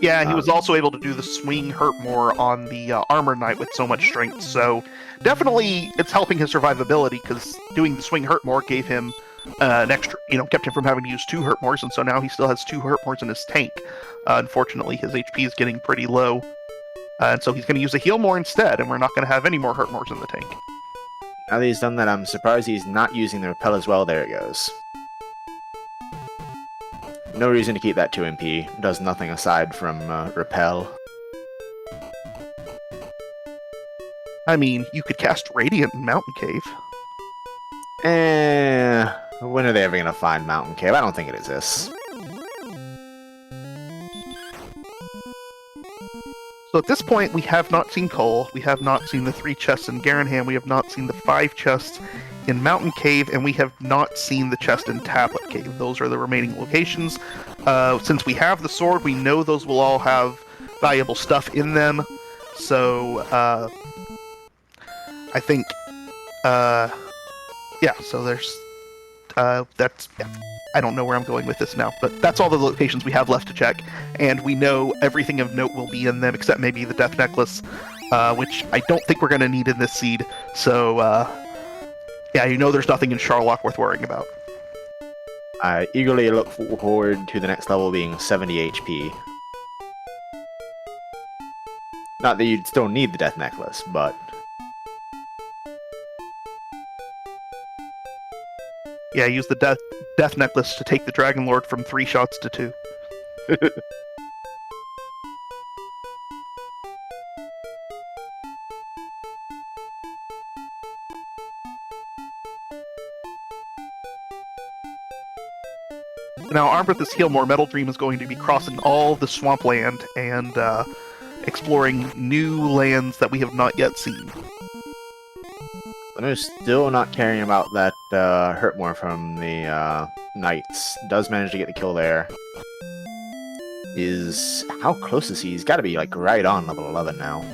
Yeah, he was also able to do the swing hurt more on the Armor Knight with so much strength, so definitely it's helping his survivability, because doing the swing hurt more gave him an extra, kept him from having to use 2 hurt mores, and so now he still has 2 hurt mores in his tank. Unfortunately, his HP is getting pretty low, and so he's going to use a heal more instead, and we're not going to have any more hurt mores in the tank. Now that he's done that, I'm surprised he's not using the repel as well. There it goes. No reason to keep that 2 MP. Does nothing aside from repel. I mean, you could cast Radiant in Mountain Cave. When are they ever going to find Mountain Cave? I don't think it exists. So at this point, we have not seen Cole, we have not seen the 3 chests in Garanham, we have not seen the 5 chests in Mountain Cave, and we have not seen the chest in Tablet Cave. Those are the remaining locations. Since we have the sword, we know those will all have valuable stuff in them. So, I think, yeah, so there's, that's, yeah. I don't know where I'm going with this now, but that's all the locations we have left to check, and we know everything of note will be in them, except maybe the Death Necklace, which I don't think we're going to need in this seed, so, yeah, you know there's nothing in Charlock worth worrying about. I eagerly look forward to the next level being 70 HP. Not that you'd still need the Death Necklace, but... Yeah, use the Death Necklace to take the Dragon Lord from 3 shots to 2. Now, armed with this Healmore, MetalDream is going to be crossing all the swampland and exploring new lands that we have not yet seen. I'm still not caring about that Hurtmore from the Knights. Does manage to get the kill there. How close is he? He's got to be like right on level 11 now.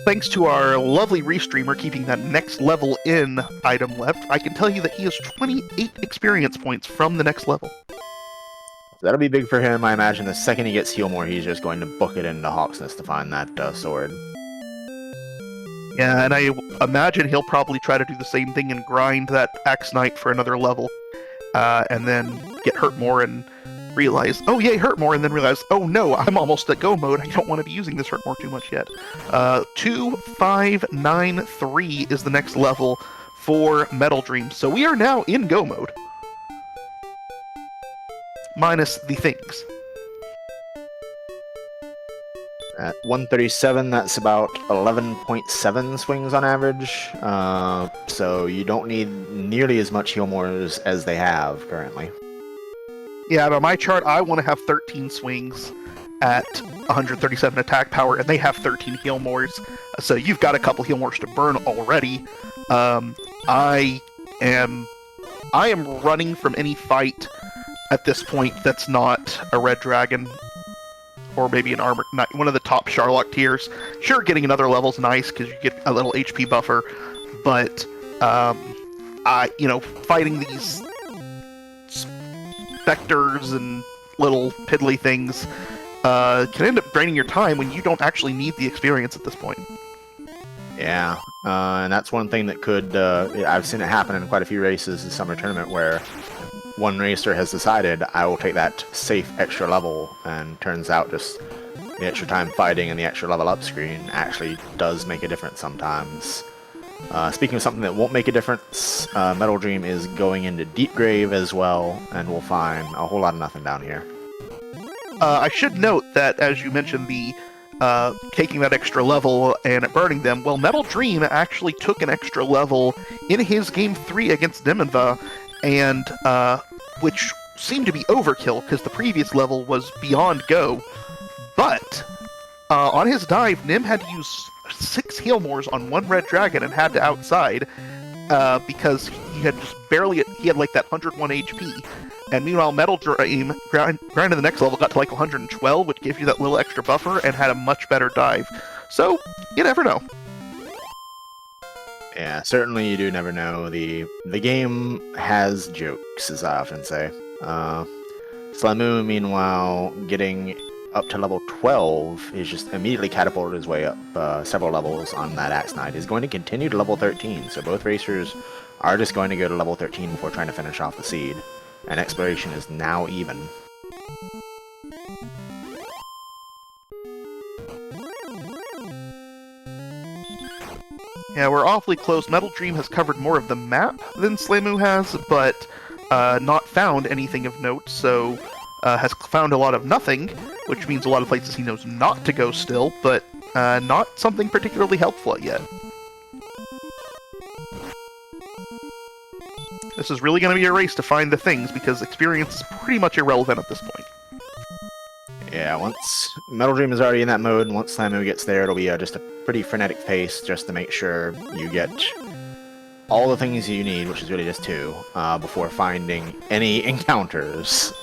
Thanks to our lovely restreamer keeping that next level in item left, I can tell you that he has 28 experience points from the next level. That'll be big for him. I imagine the second he gets Healmore, he's just going to book it into Hawksness to find that sword. Yeah, and I imagine he'll probably try to do the same thing and grind that Axe Knight for another level, and then get Hurtmore and realize, oh yay, Hurtmore, and then realize, oh no, I'm almost at go mode, I don't want to be using this Hurtmore too much yet. 2593 is the next level for MetalDream, so we are now in go mode. Minus the things. At 137, that's about 11.7 swings on average, so you don't need nearly as much Healmores as they have currently. Yeah, on my chart, I want to have 13 swings at 137 attack power, and they have 13 Healmores, so you've got a couple Healmores to burn already. I am running from any fight at this point that's not a red dragon, or maybe an armored knight, one of the top Charlock tiers. Sure, getting another level's nice because you get a little HP buffer, but fighting these specters and little piddly things can end up draining your time when you don't actually need the experience at this point. Yeah, and that's one thing that could, I've seen it happen in quite a few races in Summer Tournament where one racer has decided, I will take that safe extra level, and turns out just the extra time fighting and the extra level up screen actually does make a difference sometimes. Speaking of something that won't make a difference, MetalDream is going into Deep Grave as well, and we'll find a whole lot of nothing down here. I should note that, as you mentioned, the taking that extra level and burning them, well, MetalDream actually took an extra level in his Game 3 against Nimenva, and which seemed to be overkill, because the previous level was beyond go, but on his dive, Nim had to use 6 Healmores on one red dragon and had to outside, because he had just barely, he had like that 101 HP, and meanwhile MetalDream grinded the next level, got to like 112, which gave you that little extra buffer, and had a much better dive. So, you never know. Yeah, certainly you do never know. The game has jokes, as I often say. Slamu, meanwhile, getting up to level 12, is just immediately catapulted his way up several levels on that Axe Knight. He's going to continue to level 13, so both racers are just going to go to level 13 before trying to finish off the seed. And exploration is now even. Yeah, we're awfully close. MetalDream has covered more of the map than Slamu has, but not found anything of note, so has found a lot of nothing, which means a lot of places he knows not to go still, but not something particularly helpful yet. This is really going to be a race to find the things, because experience is pretty much irrelevant at this point. Yeah, once MetalDream is already in that mode, and once Slamu gets there, it'll be just a pretty frenetic pace just to make sure you get all the things you need, which is really just 2, before finding any encounters,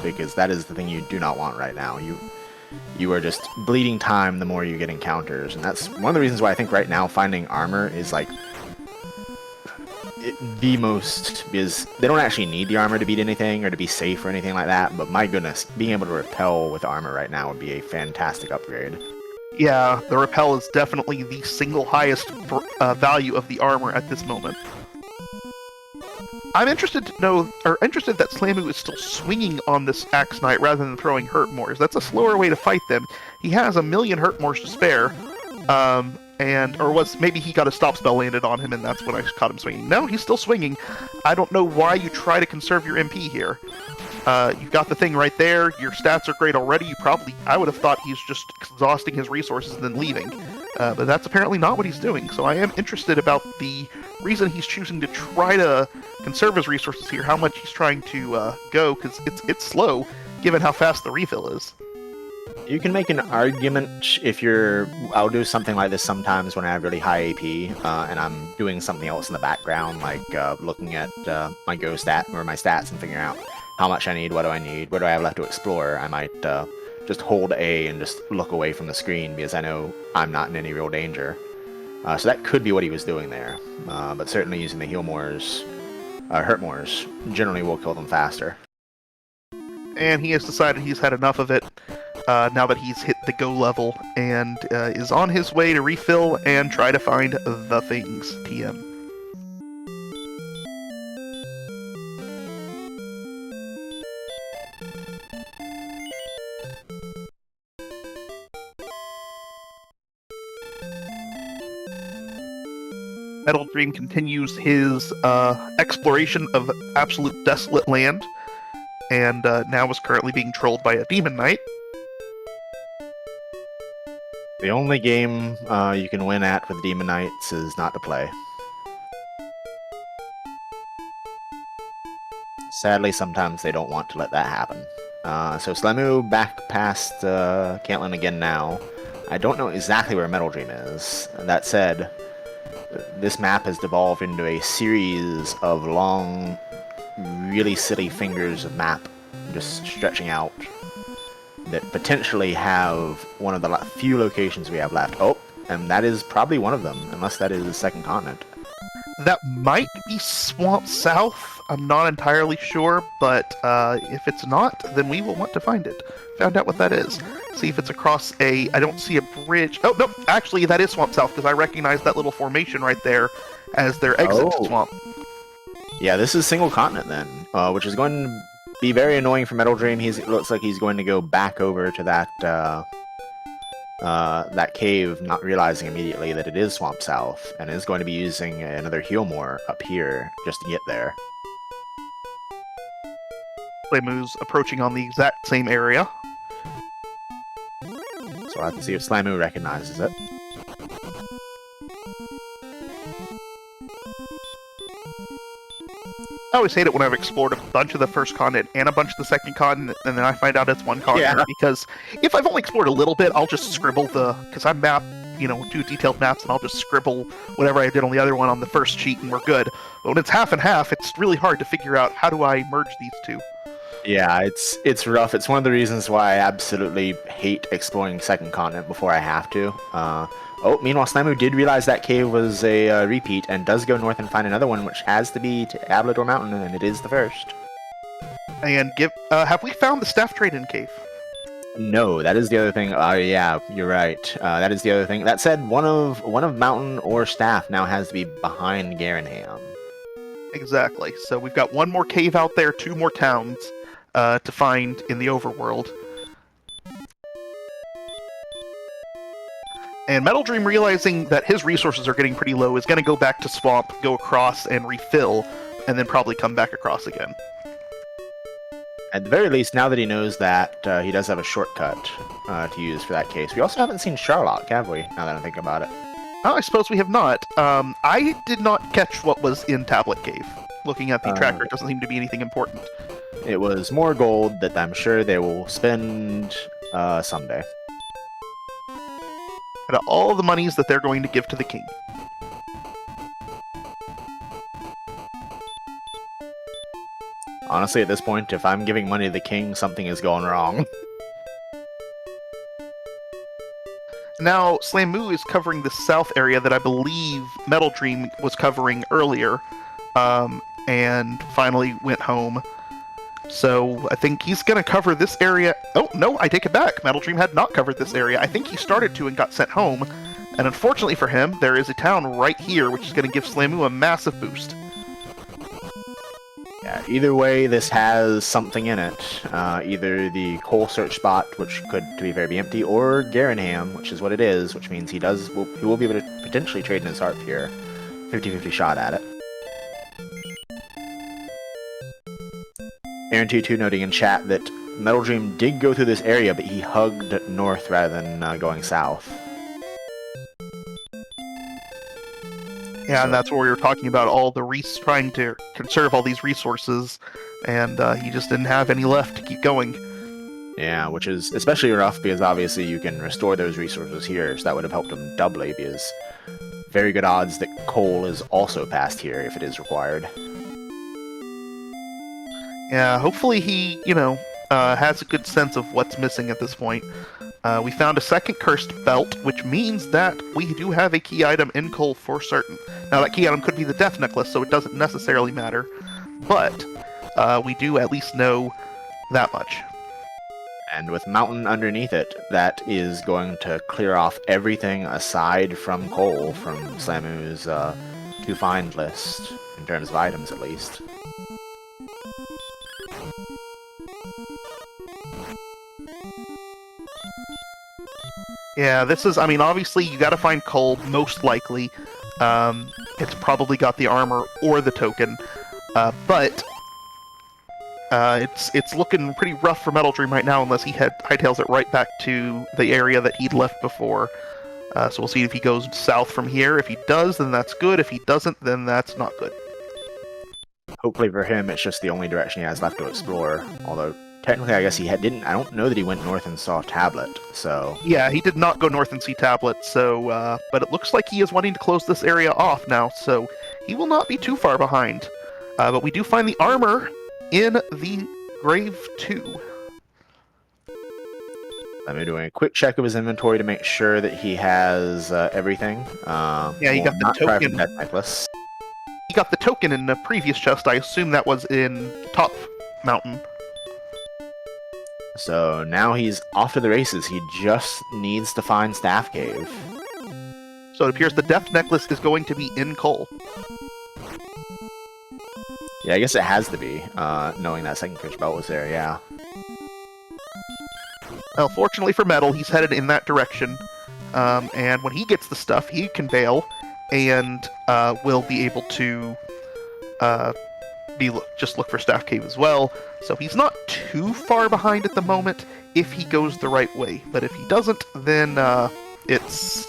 because that is the thing you do not want right now. You are just bleeding time the more you get encounters, and that's one of the reasons why I think right now finding armor is like the most, because they don't actually need the armor to beat anything or to be safe or anything like that, but my goodness, being able to repel with armor right now would be a fantastic upgrade. Yeah, the repel is definitely the single highest value of the armor at this moment. I'm interested to know, or interested that Slamu is still swinging on this Axe Knight rather than throwing Hurtmores. That's a slower way to fight them. He has 1,000,000 Hurtmores to spare, maybe he got a stop spell landed on him and that's when I caught him swinging. No, he's still swinging. I don't know why you try to conserve your MP here. You've got the thing right there, your stats are great already, I would have thought he's just exhausting his resources and then leaving. But that's apparently not what he's doing, so I am interested about the reason he's choosing to try to conserve his resources here, how much he's trying to go, because it's slow, given how fast the refill is. You can make an argument if I'll do something like this sometimes when I have really high AP, and I'm doing something else in the background, like looking at my Go stat or my stats and figuring out how much I need, what do I need, what do I have left to explore. I might just hold A and just look away from the screen because I know I'm not in any real danger. So that could be what he was doing there, but certainly using the Hurtmores generally will kill them faster. And he has decided he's had enough of it now that he's hit the Go level and is on his way to refill and try to find the things. TM. MetalDream continues his exploration of absolute desolate land, and now is currently being trolled by a Demon Knight. The only game you can win at with Demon Knights is not to play. Sadly, sometimes they don't want to let that happen. So Slamu back past Caitlyn again now. I don't know exactly where MetalDream is. That said, this map has devolved into a series of long, really silly fingers of map just stretching out that potentially have one of the few locations we have left. Oh, and that is probably one of them, unless that is the second continent. That might be Swamp South. I'm not entirely sure, but if it's not, then we will want to find it. Find out what that is. See if it's across I don't see a bridge. Oh, no, actually, that is Swamp South, because I recognize that little formation right there as their exit to Swamp. Yeah, this is single continent then, which is going to be very annoying for MetalDream. It looks like he's going to go back over to that that cave, not realizing immediately that it is Swamp South, and is going to be using another Healmore up here just to get there. Slamu's approaching on the exact same area. So I'll have to see if Slamu recognizes it. I always hate it when I've explored a bunch of the first continent and a bunch of the second continent, and then I find out it's one continent, because if I've only explored a little bit, I'll just scribble because I map, do detailed maps, and I'll just scribble whatever I did on the other one on the first sheet, and we're good. But when it's half and half, it's really hard to figure out how do I merge these two. Yeah, it's rough. It's one of the reasons why I absolutely hate exploring second continent before I have to. Meanwhile, Slamu did realize that cave was a repeat and does go north and find another one, which has to be to Ablador Mountain, and it is the first. And have we found the staff trade-in cave? No, that is the other thing. Yeah, you're right. That is the other thing. That said, one of Mountain or Staff now has to be behind Garenham. Exactly. So we've got one more cave out there, 2 more towns to find in the overworld. And MetalDream, realizing that his resources are getting pretty low, is going to go back to Swamp, go across and refill, and then probably come back across again. At the very least, now that he knows that he does have a shortcut to use for that case. We also haven't seen Sherlock, have we? Now that I think about it. Oh, I suppose we have not. I did not catch what was in Tablet Cave. Looking at the tracker, it doesn't seem to be anything important. It was more gold that I'm sure they will spend someday. And all the monies that they're going to give to the king. Honestly, at this point, if I'm giving money to the king, something is going wrong. Now, Slamu is covering the south area that I believe MetalDream was covering earlier, and finally went home. So I think he's going to cover this area. Oh, no, I take it back. MetalDream had not covered this area. I think he started to and got sent home. And unfortunately for him, there is a town right here, which is going to give Slamu a massive boost. Yeah, either way, this has something in it. Either the coal search spot, which could, to be fair, be empty, or Garanham, which is what it is, which means he will be able to potentially trade in his harp here. 50-50 shot at it. Aaron22 noting in chat that MetalDream did go through this area, but he hugged north rather than going south. Yeah, so, and that's where we were talking about all the trying to conserve all these resources, and he just didn't have any left to keep going. Yeah, which is especially rough because obviously you can restore those resources here, so that would have helped him doubly because very good odds that coal is also passed here if it is required. Yeah, hopefully he, has a good sense of what's missing at this point. We found a second cursed belt, which means that we do have a key item in coal for certain. Now, that key item could be the death necklace, so it doesn't necessarily matter, but we do at least know that much. And with mountain underneath it, that is going to clear off everything aside from coal from Slamu's to find list, in terms of items at least. Yeah, this is, obviously you gotta find coal, most likely. It's probably got the armor or the token, but it's looking pretty rough for MetalDream right now unless he hightails it right back to the area that he'd left before. So we'll see if he goes south from here. If he does, then that's good. If he doesn't, then that's not good. Hopefully for him, it's just the only direction he has left to explore, although technically, I guess he didn't. I don't know that he went north and saw Tablet, so... Yeah, he did not go north and see Tablet, so... but it looks like he is wanting to close this area off now, so he will not be too far behind. But we do find the armor in the Grave 2. I'm doing a quick check of his inventory to make sure that he has everything. Yeah, he got the token. Death necklace. He got the token in the previous chest. I assume that was in Top Mountain. So now he's off to the races. He just needs to find Staff Cave. So it appears the Death Necklace is going to be in coal. Yeah, I guess it has to be, knowing that second fish belt was there, yeah. Well, fortunately for Metal, he's headed in that direction. And when he gets the stuff, he can bail, and will be able to just look for Staff Cave as well. So he's not too far behind at the moment if he goes the right way. But if he doesn't, then it's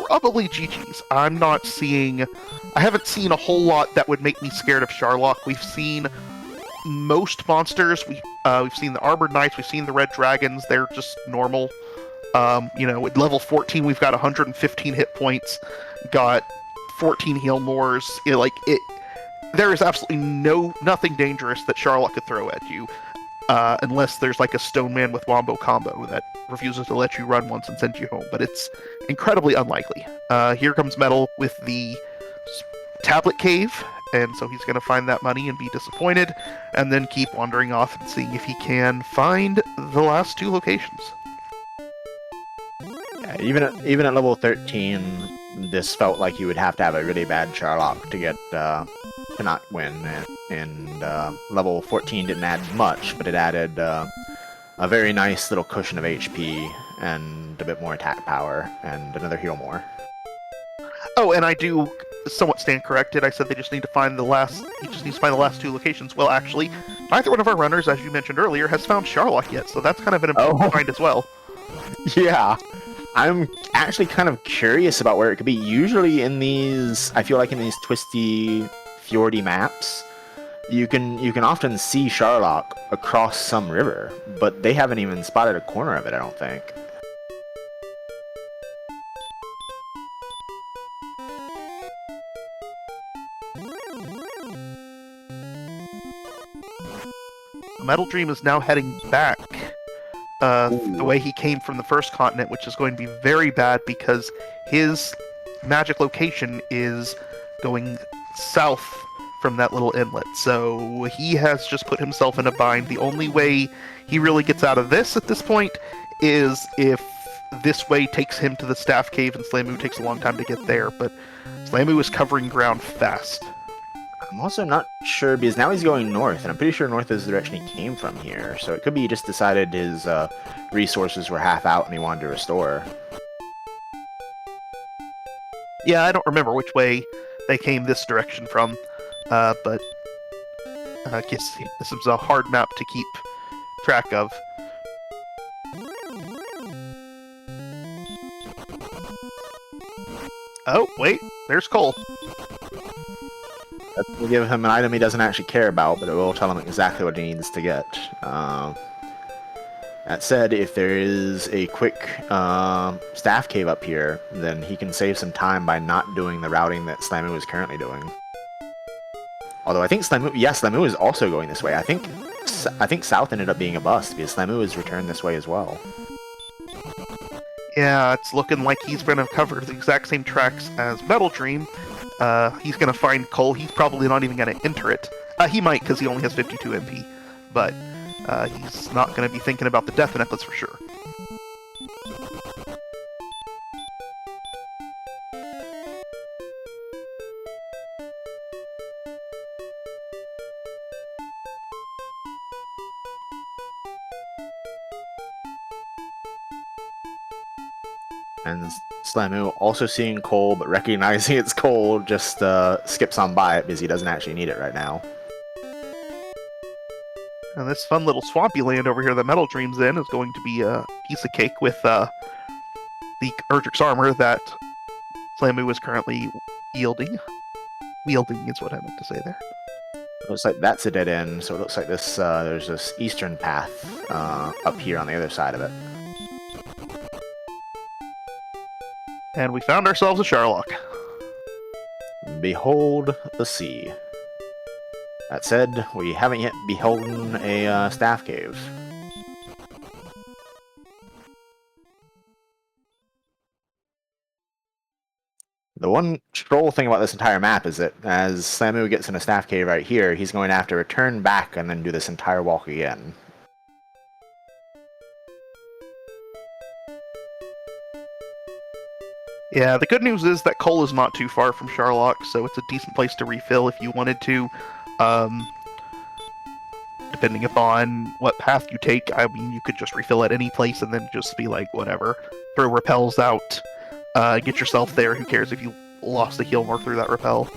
probably GG's. I haven't seen a whole lot that would make me scared of Sharlock. We've seen most monsters. We've seen the Armored Knights, we've seen the Red Dragons. They're just normal. At level 14, we've got 115 hit points, got 14 heal mores. There is absolutely nothing dangerous that Sharlock could throw at you, unless there's like a Stone Man with Wombo combo that refuses to let you run once and send you home, but it's incredibly unlikely. Here comes Metal with the Tablet Cave, and so he's going to find that money and be disappointed, and then keep wandering off and seeing if he can find the last two locations. Yeah, even at level 13, this felt like you would have to have a really bad Sharlock to get to not win, and level 14 didn't add much, but it added a very nice little cushion of HP and a bit more attack power and another heal more. Oh, and I do somewhat stand corrected. I said they just need to find the last. He just needs to find the last two locations. Well, actually, neither one of our runners, as you mentioned earlier, has found Sharlock yet, so that's kind of an important find as well. Yeah. I'm actually kind of curious about where it could be. Usually in these, I feel like in these twisty, fjordy maps, you can often see Sharlock across some river, but they haven't even spotted a corner of it, I don't think. MetalDream is now heading back the way he came from the first continent, which is going to be very bad because his magic location is going south from that little inlet. So he has just put himself in a bind. The only way he really gets out of this at this point is if this way takes him to the Staff Cave, and Slamu takes a long time to get there, but Slamu is covering ground fast. I'm also not sure, because now he's going north, and I'm pretty sure north is the direction he came from here, so it could be he just decided his resources were half out and he wanted to restore. Yeah, I don't remember which way they came this direction from, but I guess this is a hard map to keep track of. Oh, wait, there's Cole. That will give him an item he doesn't actually care about, but it will tell him exactly what he needs to get. That said, if there is a quick staff cave up here, then he can save some time by not doing the routing that Slamu is currently doing. Although I think Slamu is also going this way. I think South ended up being a bust, because Slamu is returned this way as well. Yeah, it's looking like he's going to cover the exact same tracks as MetalDream. He's going to find Cole. He's probably not even going to enter it. He might, because he only has 52 MP. But he's not going to be thinking about the Death Necklace for sure. And Slamu, also seeing Cole, but recognizing it's Cole, just skips on by it because he doesn't actually need it right now. And this fun little swampy land over here that MetalDream's in is going to be a piece of cake with the Erdrick's armor that Slamu is currently wielding. Wielding is what I meant to say there. Looks like that's a dead end, so it looks like this there's this eastern path up here on the other side of it. And we found ourselves a Sharlock. Behold the sea. That said, we haven't yet beholden a staff cave. The one troll thing about this entire map is that as Slamu gets in a staff cave right here, he's going to have to return back and then do this entire walk again. Yeah, the good news is that Cole is not too far from Sharlock, so it's a decent place to refill if you wanted to. Depending upon what path you take, I mean, you could just refill at any place and then just be like, whatever. Throw repels out, get yourself there, who cares if you lost a heal mark through that repel.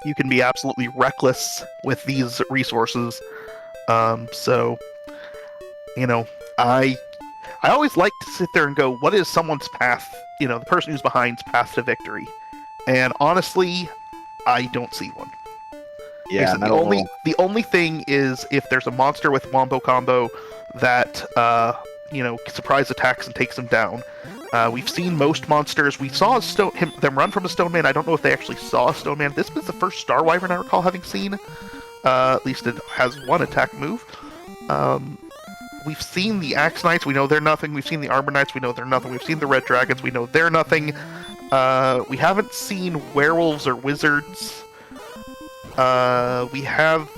You can be absolutely reckless with these resources, so, you know, I always like to sit there and go, what is someone's path, you know, the person who's behind's path to victory? And honestly, I don't see one. Yeah, the only thing is if there's a monster with wombo combo that, you know, surprise attacks and takes him down. We've seen most monsters. We saw them run from a Stone Man. I don't know if they actually saw a Stone Man. This was the first Star Wyvern I recall having seen. At least it has one attack move. We've seen the Axe Knights, we know they're nothing. We've seen the Armor Knights, we know they're nothing. We've seen the Red Dragons, we know they're nothing. We haven't seen werewolves or wizards. We haven't...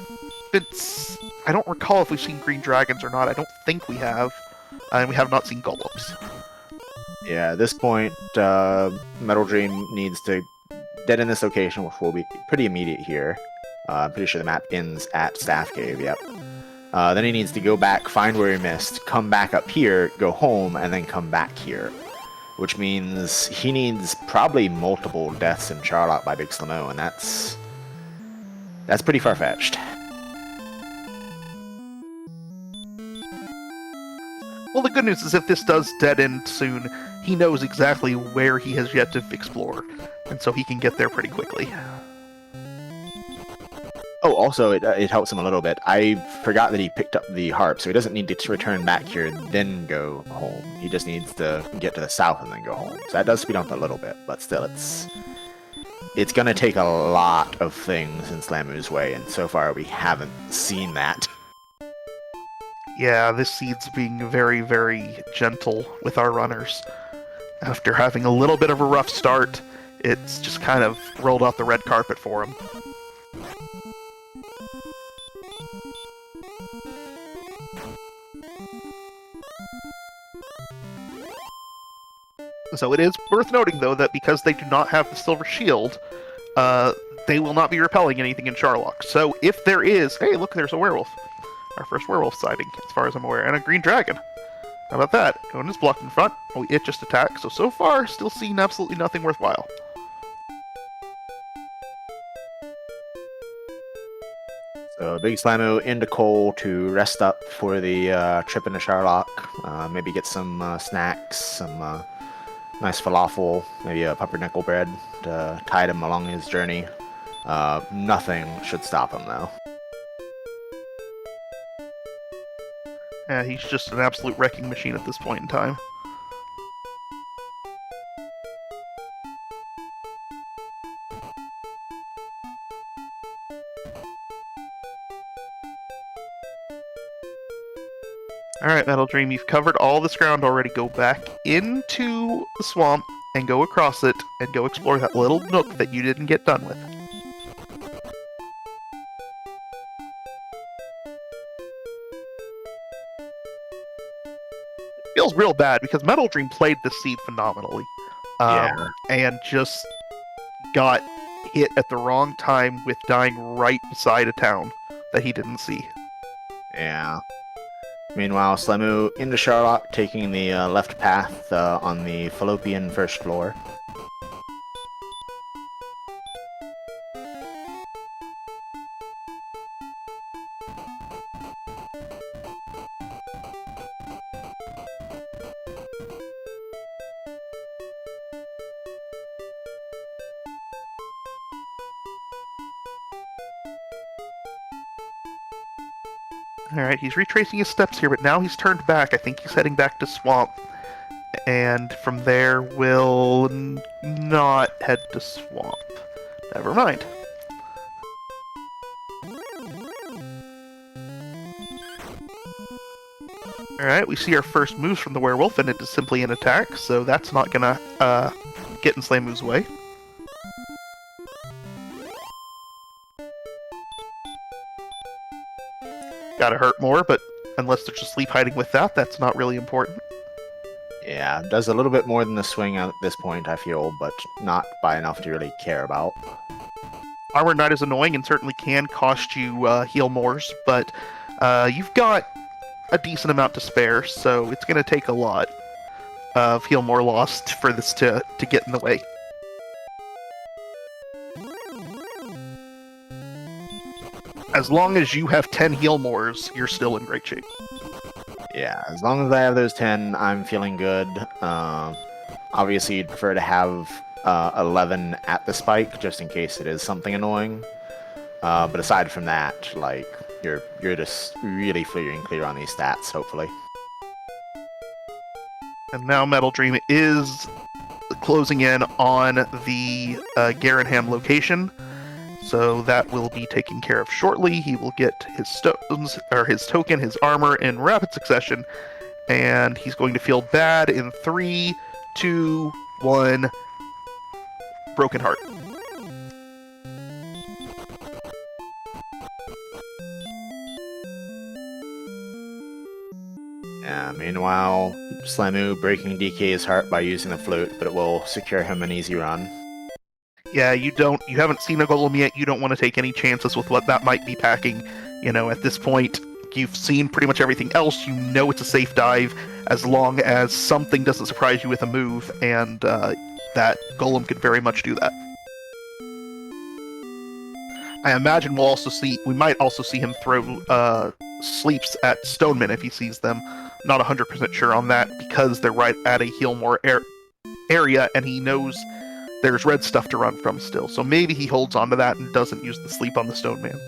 I don't recall if we've seen green dragons or not. I don't think we have. And we have not seen golems. Yeah, at this point, MetalDream needs to dead in this location, which will be pretty immediate here. I'm pretty sure the map ends at Staff Cave, yep. Then he needs to go back, find where he missed, come back up here, go home, and then come back here. Which means he needs probably multiple deaths in Sharlock by Big Slamu, and that's pretty far-fetched. Well, the good news is if this does dead end soon, he knows exactly where he has yet to explore, and so he can get there pretty quickly. Oh, also, it helps him a little bit. I forgot that he picked up the harp, so he doesn't need to return back here, then go home. He just needs to get to the south and then go home. So that does speed up a little bit, but still, it's going to take a lot of things in Slamu's way, and so far we haven't seen that. Yeah, this seed's being very, very gentle with our runners. After having a little bit of a rough start, it's just kind of rolled out the red carpet for him. So it is worth noting, though, that because they do not have the Silver Shield, they will not be repelling anything in Charlock. So if there is... Hey, look, there's a werewolf. Our first werewolf sighting, as far as I'm aware. And a green dragon. How about that? No one is blocked in front. Oh, it just attacked. So far, still seeing absolutely nothing worthwhile. So Big Slamu into Cole to rest up for the trip into Charlock. Maybe get some snacks, some nice falafel, maybe a pumpernickel bread to tide him along his journey. Nothing should stop him, though. Yeah, he's just an absolute wrecking machine at this point in time. Alright, MetalDream, you've covered all this ground already. Go back into the swamp and go across it and go explore that little nook that you didn't get done with. Feels real bad because MetalDream played the seed phenomenally. And just got hit at the wrong time with dying right beside a town that he didn't see. Yeah. Meanwhile, Slamu into Charlock, taking the left path on the fallopian first floor. Alright, he's retracing his steps here, but now he's turned back. I think he's heading back to Swamp. And from there, will not head to Swamp. Never mind. Alright, we see our first moves from the werewolf, and it is simply an attack, so that's not gonna get in Slamu's way. Gotta hurt more, but unless there's a sleep hiding with that, that's not really important. Yeah, does a little bit more than the swing at this point, I feel, but not by enough to really care about. Armor Knight is annoying and certainly can cost you heal mores, but you've got a decent amount to spare, so it's going to take a lot of heal more lost for this to get in the way. As long as you have 10 heal mores, you're still in great shape. Yeah, as long as I have those 10, I'm feeling good. Obviously, you'd prefer to have 11 at the spike, just in case it is something annoying. But aside from that, like, you're just really free and clear on these stats, hopefully. And now MetalDream is closing in on the Garanham location. So that will be taken care of shortly. He will get his stones, or his token, his armor in rapid succession, and he's going to feel bad in 3, 2, 1. Broken heart. Yeah, meanwhile, Slamu breaking DK's heart by using the flute, but it will secure him an easy run. Yeah, you haven't seen a golem yet, you don't want to take any chances with what that might be packing. You know, at this point, you've seen pretty much everything else, you know it's a safe dive, as long as something doesn't surprise you with a move, and that golem could very much do that. I imagine we might also see him throw sleeps at Stonemen if he sees them. Not 100% sure on that, because they're right at a heal more area, and he knows there's red stuff to run from still, so maybe he holds on to that and doesn't use the sleep on the Stone Man.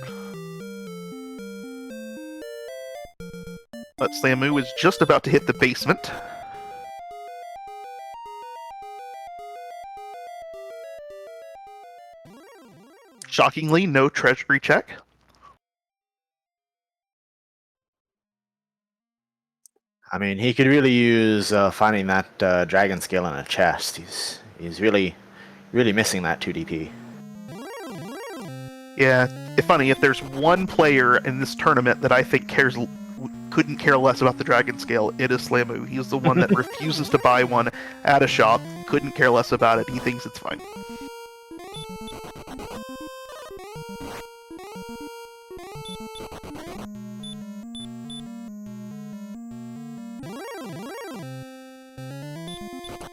But Slamu is just about to hit the basement. Shockingly, no treasury check. I mean, he could really use finding that dragon scale in a chest. He's really missing that 2DP. Yeah, it's funny, if there's one player in this tournament that I think couldn't care less about the dragon scale, it is Slamu. He's the one that refuses to buy one at a shop, couldn't care less about it, he thinks it's fine.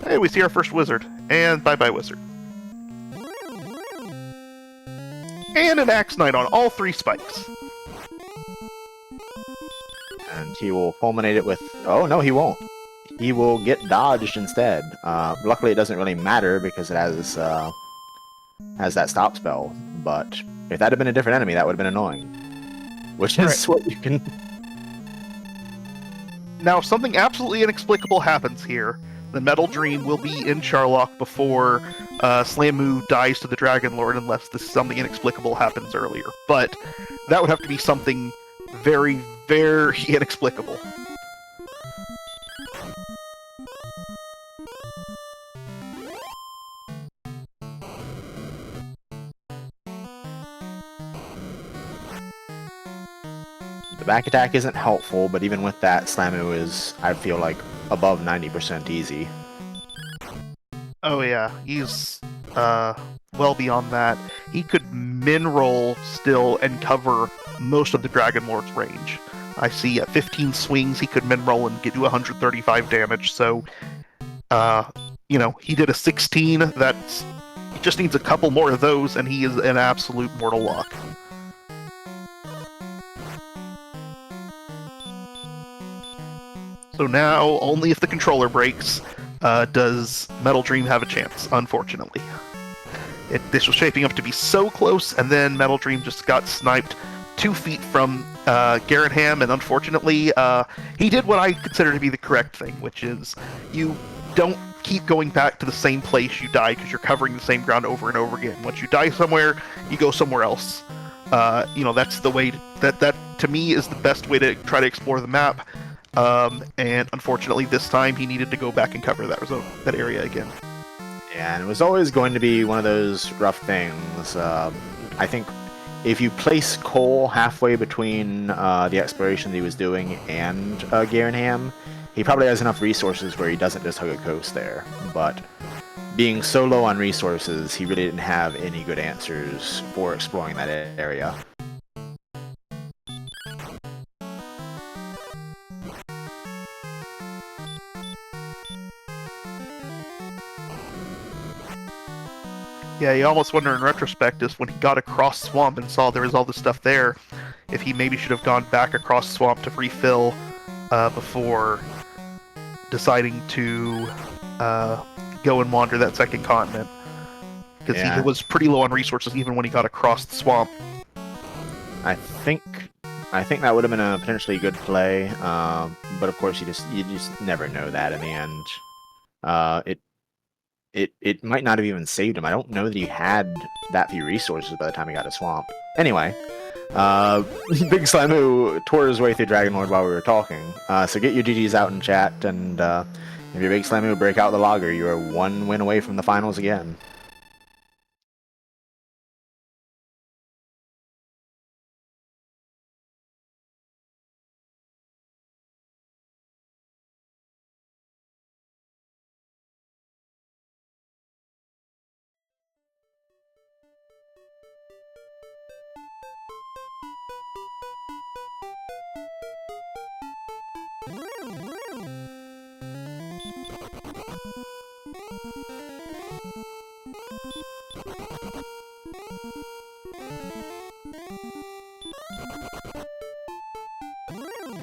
Hey, we see our first wizard, and bye-bye wizard. And an Axe Knight on all 3 spikes. And he will fulminate it with... Oh, no, he won't. He will get dodged instead. Luckily, it doesn't really matter because it has that stop spell. But if that had been a different enemy, that would have been annoying. Which is what you can... Now, if something absolutely inexplicable happens here, the Metal Dream will be in Charlock before Slamu dies to the Dragon Lord, unless something inexplicable happens earlier. But that would have to be something very, very inexplicable. The back attack isn't helpful, but even with that, Slamu is, I feel like, above 90% easy. Oh yeah, he's well beyond that. He could min roll still and cover most of the Dragon Lord's range. I see at 15 swings he could min roll and get to 135 damage, so he did a 16, he just needs a couple more of those and he is an absolute mortal lock. So now, only if the controller breaks, does Metal Dream have a chance, unfortunately. This was shaping up to be so close, and then Metal Dream just got sniped 2 feet from Garrett Ham, and unfortunately, he did what I consider to be the correct thing, which is you don't keep going back to the same place you die because you're covering the same ground over and over again. Once you die somewhere, you go somewhere else. That's the way that to me is the best way to try to explore the map. And unfortunately, this time he needed to go back and cover that area again. Yeah, and it was always going to be one of those rough things. I think if you place Cole halfway between the exploration that he was doing and Garenham, he probably has enough resources where he doesn't just hug a coast there. But being so low on resources, he really didn't have any good answers for exploring that area. Yeah, you almost wonder in retrospect is when he got across Swamp and saw there was all this stuff there, if he maybe should have gone back across Swamp to refill before deciding to go and wander that second continent. Because he was pretty low on resources even when he got across the Swamp. I think that would have been a potentially good play, but of course you just never know that in the end. It might not have even saved him. I don't know that he had that few resources by the time he got to Swamp. Anyway, Big Slamu tore his way through Dragon Lord while we were talking. So get your GGs out in chat, and if your Big Slamu break out the logger, you are 1 win away from the finals again.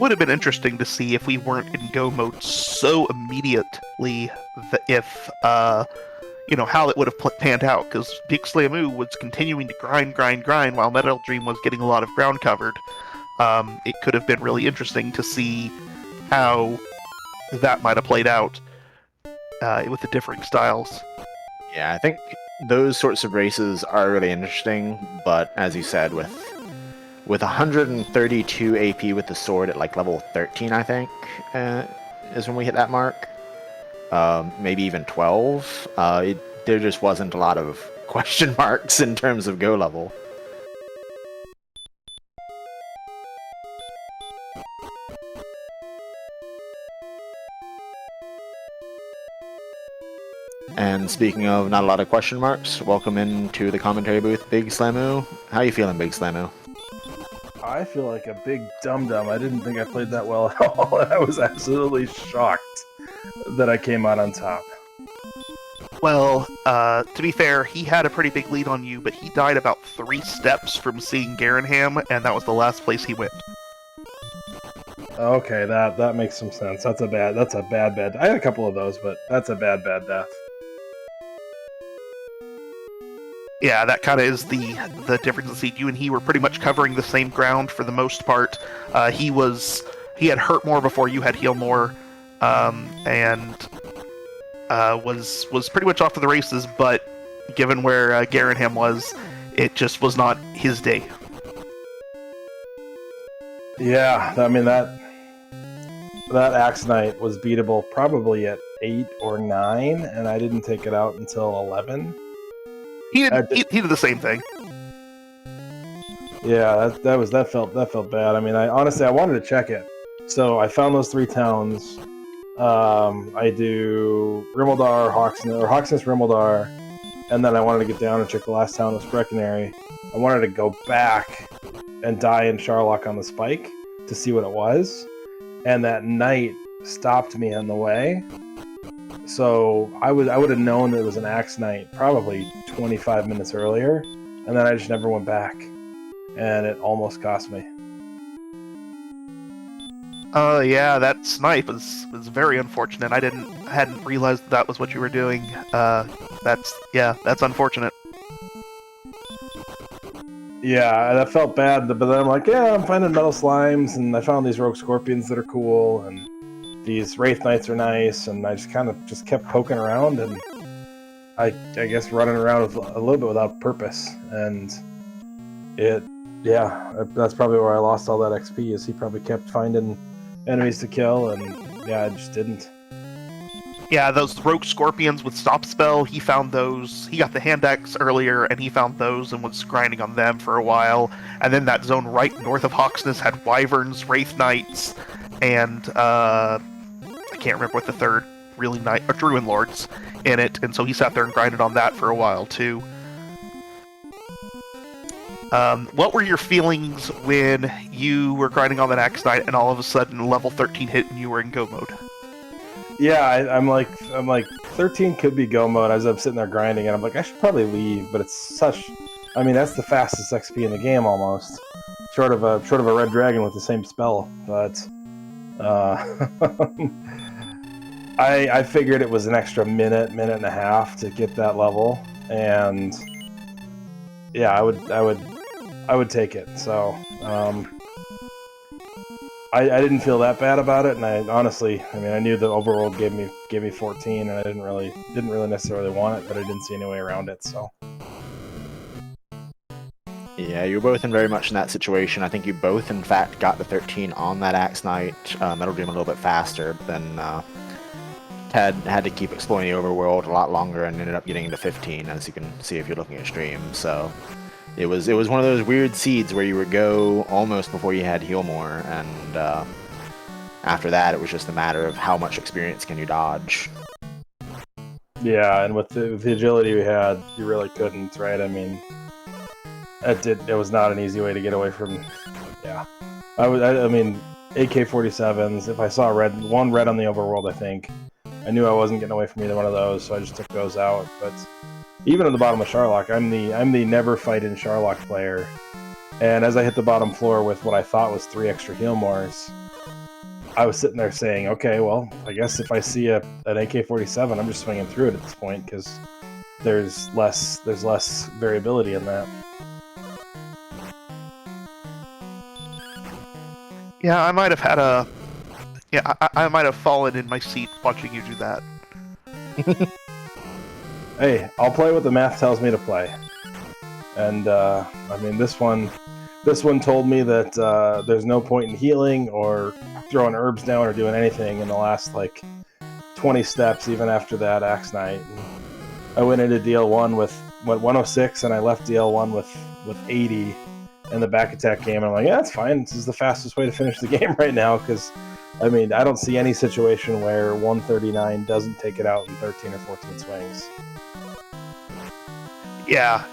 Would have been interesting to see if we weren't in go mode so immediately if how it would have panned out, because Big Slamu was continuing to grind while Metal Dream was getting a lot of ground covered. It could have been really interesting to see how that might have played out with the differing styles. Yeah, I think those sorts of races are really interesting, but as you said, with 132 AP with the sword at like level 13, I think, is when we hit that mark. Maybe even 12. There just wasn't a lot of question marks in terms of go level. And speaking of not a lot of question marks, welcome into the commentary booth, Big Slamu. How you feeling, Big Slamu? I feel like a big dum-dum. I didn't think I played that well at all, and I was absolutely shocked that I came out on top. Well, to be fair, he had a pretty big lead on you, but he died about 3 steps from seeing Garanham, and that was the last place he went. Okay, that makes some sense. That's a bad. I had a couple of those, but that's a bad death. Yeah, that kind of is the difference. You and he were pretty much covering the same ground for the most part. He had hurt more before you had heal more, and was pretty much off to the races. But given where Garanham was, it just was not his day. Yeah, I mean that Axe Knight was beatable probably at 8 or 9, and I didn't take it out until 11. He did the same thing. Yeah, that felt bad. I mean, I honestly wanted to check it, so I found those 3 towns. I do Rimmildar, Hawksness, Rimmildar, and then I wanted to get down and check the last town was Breckenary. I wanted to go back and die in Charlock on the spike to see what it was, and that knight stopped me on the way. So I would have known that it was an Axe Knight probably 25 minutes earlier, and then I just never went back, and it almost cost me. Yeah, that snipe was very unfortunate. I hadn't realized that was what you were doing. That's unfortunate. Yeah, that felt bad, but then I'm like, yeah, I'm finding metal slimes, and I found these rogue scorpions that are cool, and these wraith knights are nice, and I just kept poking around, and I guess running around with a little bit without purpose, and that's probably where I lost all that XP, is he probably kept finding enemies to kill, and yeah, I just didn't. Yeah, those rogue scorpions with stop spell, he found those. He got the hand axe earlier, and he found those and was grinding on them for a while. And then that zone right north of Hawksness had wyverns, wraith knights, and I can't remember what the third really Druid lords in it. And so he sat there and grinded on that for a while too. What were your feelings when you were grinding on that Axe Knight and all of a sudden level 13 hit and you were in go mode? Yeah, I'm like 13 could be go mode as I'm sitting there grinding, and I'm like, I should probably leave, but it's such. I mean, that's the fastest XP in the game almost, short of a red dragon with the same spell. But I figured it was an extra minute and a half to get that level, and yeah, I would take it. So I didn't feel that bad about it, and I honestly, I mean, I knew the overworld gave me 14, and I didn't really necessarily want it, but I didn't see any way around it. So yeah, you were both in very much in that situation. I think you both, in fact, got the 13 on that Axe Knight. MetalDream a little bit faster, but then had to keep exploring the overworld a lot longer and ended up getting into 15, as you can see if you're looking at stream. So it was one of those weird seeds where you would go almost before you had heal more, and after that it was just a matter of how much experience can you dodge. yeah, and with the agility we had, you really couldn't, right? I mean, it was not an easy way to get away from. Yeah, I mean, AK-47s. If I saw one red on the overworld, I think I knew I wasn't getting away from either one of those, so I just took those out. But even at the bottom of Charlock, I'm the never fight in Charlock player, and as I hit the bottom floor with what I thought was 3 extra heal mores, I was sitting there saying, okay, well, I guess if I see an AK-47, I'm just swinging through it at this point, because there's less variability in that. Yeah, I might have had I might have fallen in my seat watching you do that. hey, I'll play what the math tells me to play. And I mean, this one told me that there's no point in healing or throwing herbs down or doing anything in the last like 20 steps, even after that Axe Knight. And I went into DL1 with 106, and I left DL1 with 80 in the back attack game. And I'm like, yeah, that's fine. This is the fastest way to finish the game right now, because I mean, I don't see any situation where 139 doesn't take it out in 13 or 14 swings. Yeah,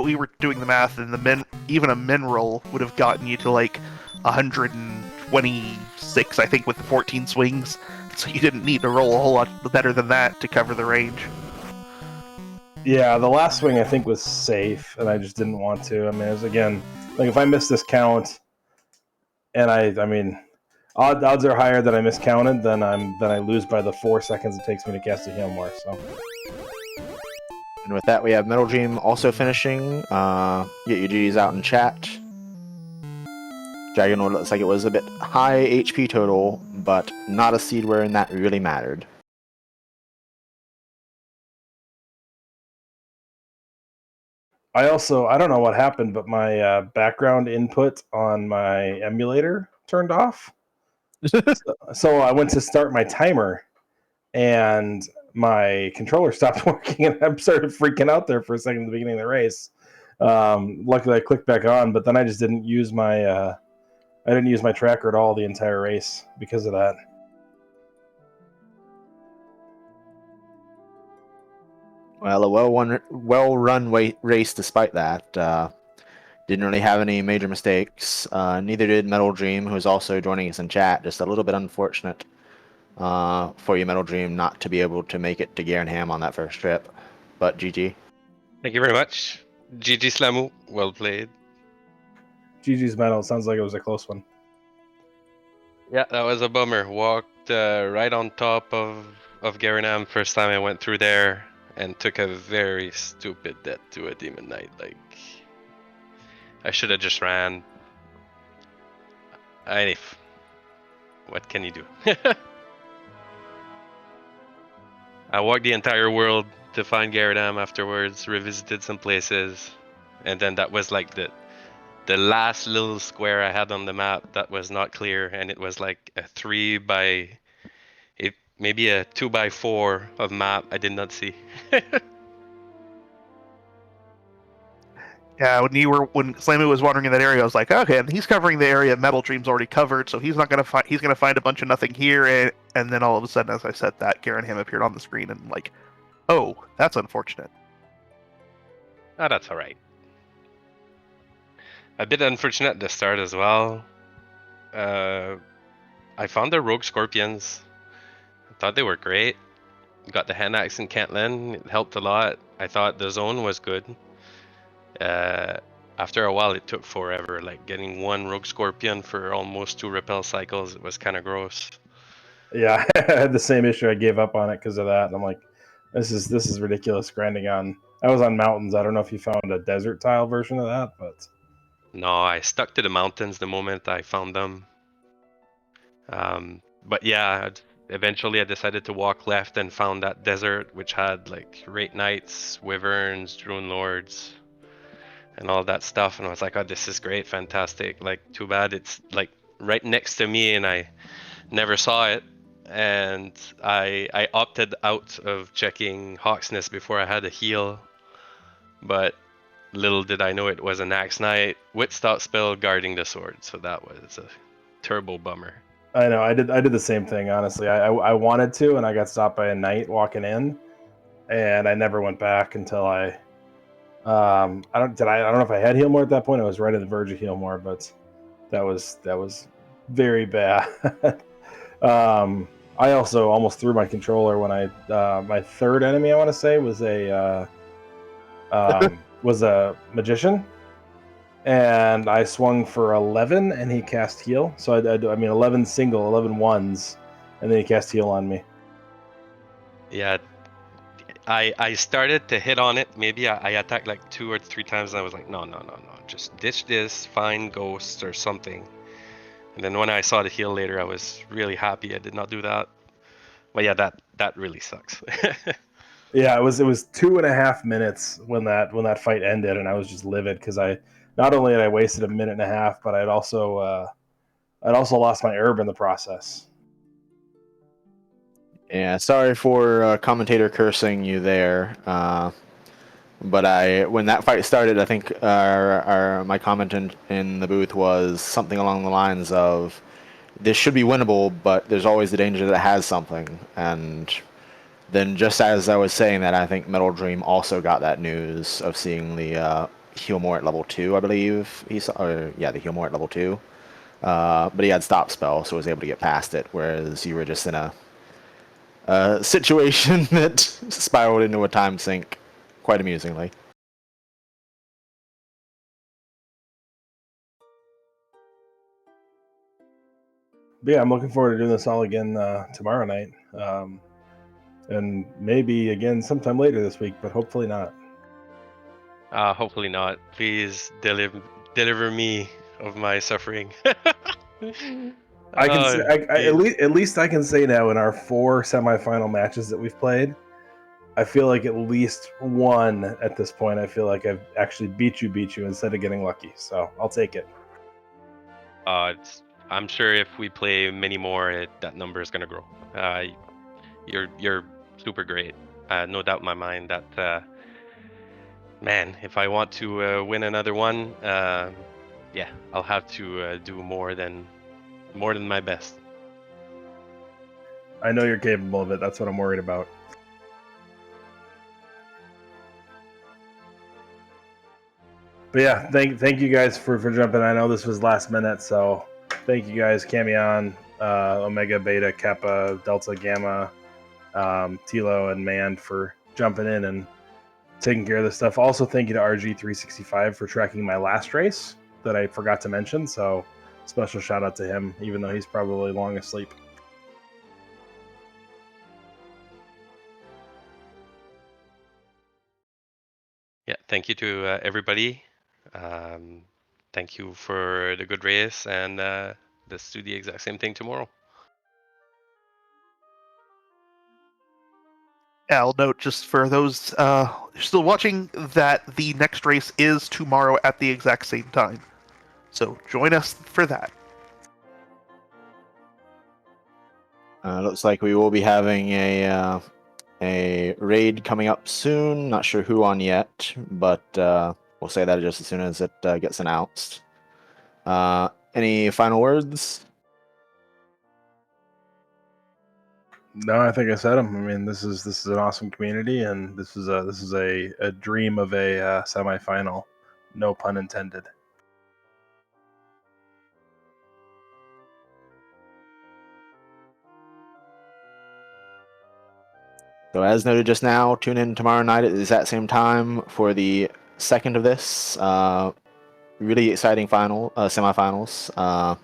we were doing the math, and even a min roll would have gotten you to like 126, I think, with the 14 swings. So you didn't need to roll a whole lot better than that to cover the range. Yeah, the last swing I think was safe, and I just didn't want to. I mean, it was, again, like if I miss this count, and I mean, odds are higher that I miscounted than I lose by the 4 seconds it takes me to cast a heal more. So. And with that, we have MetalDream also finishing. Get your GGs out in chat. Dragon looks like it was a bit high HP total, but not a seed wherein that really mattered. I don't know what happened, but my background input on my emulator turned off. So I went to start my timer, and my controller stopped working, and I started freaking out there for a second at the beginning of the race. Luckily, I clicked back on, but then I just didn't use my tracker at all the entire race because of that. Well, a well-run race despite that. Didn't really have any major mistakes. Neither did MetalDream, who is also joining us in chat. Just a little bit unfortunate for you, MetalDream, not to be able to make it to Garenham on that first trip. But GG. Thank you very much. GG Slamu, well played. GG's Metal. Sounds like it was a close one. Yeah, that was a bummer. Walked right on top of Garenham first time I went through there, and took a very stupid death to a Demon Knight. Like, I should have just ran. What can you do? I walked the entire world to find Garenham afterwards, revisited some places, and then that was like the last little square I had on the map that was not clear, and it was like a 3x, maybe a 2x4 of map I did not see. Yeah, when Slamu was wandering in that area, I was like, okay, and he's covering the area MetalDream's already covered, so he's gonna find a bunch of nothing here, and then all of a sudden, as I said that, Garenham appeared on the screen, and I'm like, oh, that's unfortunate. Oh, that's alright. A bit unfortunate at the start as well. I found the Rogue Scorpions. I thought they were great. Got the hand axe in Cantlin. It helped a lot. I thought the zone was good. After a while, it took forever. Like getting one Rogue Scorpion for almost 2 repel cycles. It was kind of gross. Yeah, I had the same issue. I gave up on it because of that. And I'm like, this is ridiculous grinding on. I was on mountains. I don't know if you found a desert tile version of that, but no, I stuck to the mountains the moment I found them. But yeah, eventually I decided to walk left and found that desert, which had like Wraith Knights, Wyverns, Drone Lords, and all that stuff. And I was like, oh, this is great, fantastic. Like, too bad it's like right next to me and I never saw it. And I opted out of checking Hawksness before I had a heal. But little did I know it was an Axe Knight with stout spell guarding the sword. So that was a turbo bummer. I know I did the same thing, honestly. I wanted to, and I got stopped by a knight walking in, and I never went back until I don't know if I had heal more at that point. I was right at the verge of heal more, but that was very bad. I also almost threw my controller when my third enemy, I want to say, was a magician, and I swung for 11, and he cast heal. So I mean 11 single, 11 ones, and then he cast heal on me. Yeah, I started to hit on it. Maybe I attacked like 2 or 3 times, and I was like, no, just ditch this, find ghosts or something. And then when I saw the heal later, I was really happy I did not do that. But yeah, that really sucks. Yeah, it was 2.5 minutes when that fight ended, and I was just livid because I not only had I wasted a minute and a half, but I'd also lost my herb in the process. Yeah, sorry for commentator cursing you there. But when that fight started, I think my comment in the booth was something along the lines of, "This should be winnable, but there's always the danger that it has something." And then, just as I was saying that, I think Metal Dream also got that news of seeing the heal more at level 2, I believe. He saw, the heal more at level 2. But he had stop spell, so was able to get past it. Whereas you were just in a situation that spiraled into a time sink quite amusingly. But yeah, I'm looking forward to doing this all again tomorrow night, and maybe again sometime later this week, but hopefully not. Hopefully not. Please deliver me of my suffering. I can say, Jeez. at least I can say now in our 4 semifinal matches that we've played, I feel like at least one at this point. I feel like I've actually beat you instead of getting lucky. So I'll take it. I'm sure if we play many more, that number is gonna grow. You're super great. No doubt in my mind that man, if I want to win another one, yeah, I'll have to do more than my best. I know you're capable of it. That's what I'm worried about. But yeah, thank you guys for jumping. I know this was last minute, so thank you guys, Camion, Omega, Beta, Kappa, Delta, Gamma, Tilo, and Mand for jumping in and taking care of this stuff. Also, thank you to RG365 for tracking my last race that I forgot to mention. So special shout out to him, even though he's probably long asleep. Yeah, thank you to everybody. Thank you for the good race, and let's do the exact same thing tomorrow. I'll note, just for those still watching, that the next race is tomorrow at the exact same time. So join us for that. Looks like we will be having a raid coming up soon. Not sure who on yet, but we'll say that just as soon as it gets announced. Any final words? No, I think I said them. I mean, this is an awesome community, and this is a dream of a semifinal. No pun intended. So as noted just now, tune in tomorrow night at the exact same time for the second of this really exciting semifinals.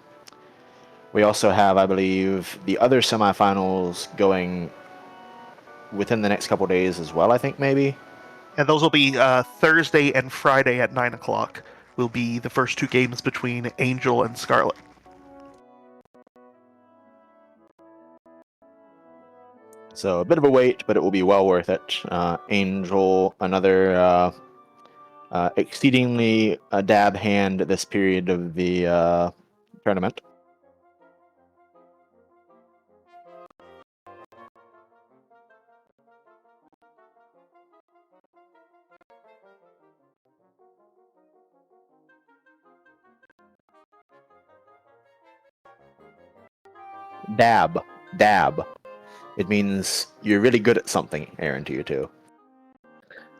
We also have, I believe, the other semifinals going within the next couple days as well, I think, maybe. And those will be Thursday and Friday at 9 o'clock. Will be the first 2 games between Angel and Scarlet. So a bit of a wait, but it will be well worth it. Angel, another exceedingly dab hand at this period of the tournament. Dab. It means you're really good at something, Aaron, to you too.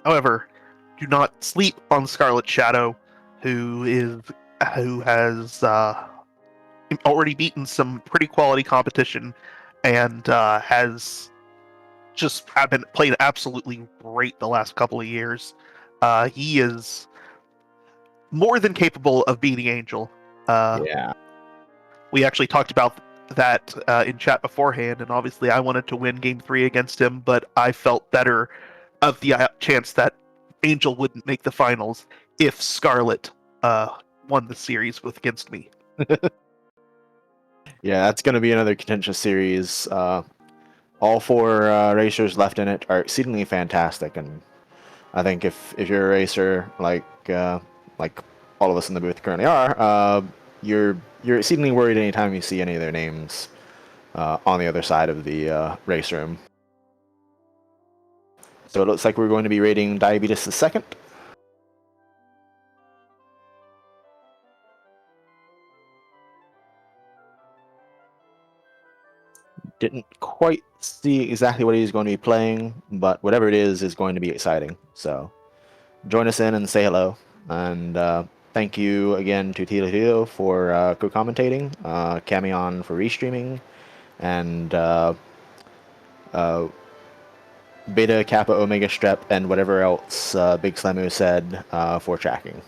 However, do not sleep on Scarlet Shadow, who has already beaten some pretty quality competition and has just been playing absolutely great the last couple of years. He is more than capable of beating Angel. Yeah. We actually talked about that in chat beforehand, and obviously I wanted to win Game 3 against him, but I felt better of the chance that Angel wouldn't make the finals if Scarlet won the series against me. Yeah, that's going to be another contentious series. all four racers left in it are exceedingly fantastic, and I think if you're a racer like all of us in the booth currently are, you're exceedingly worried anytime you see any of their names on the other side of the race room. So it looks like we're going to be rating Diabetes the second. Didn't quite see exactly what he's going to be playing, but whatever it is going to be exciting. So join us in and say hello. And thank you again to Tito for co-commentating, Camion for restreaming, and Beta, Kappa, Omega, Strep, and whatever else Big Slamu said for tracking.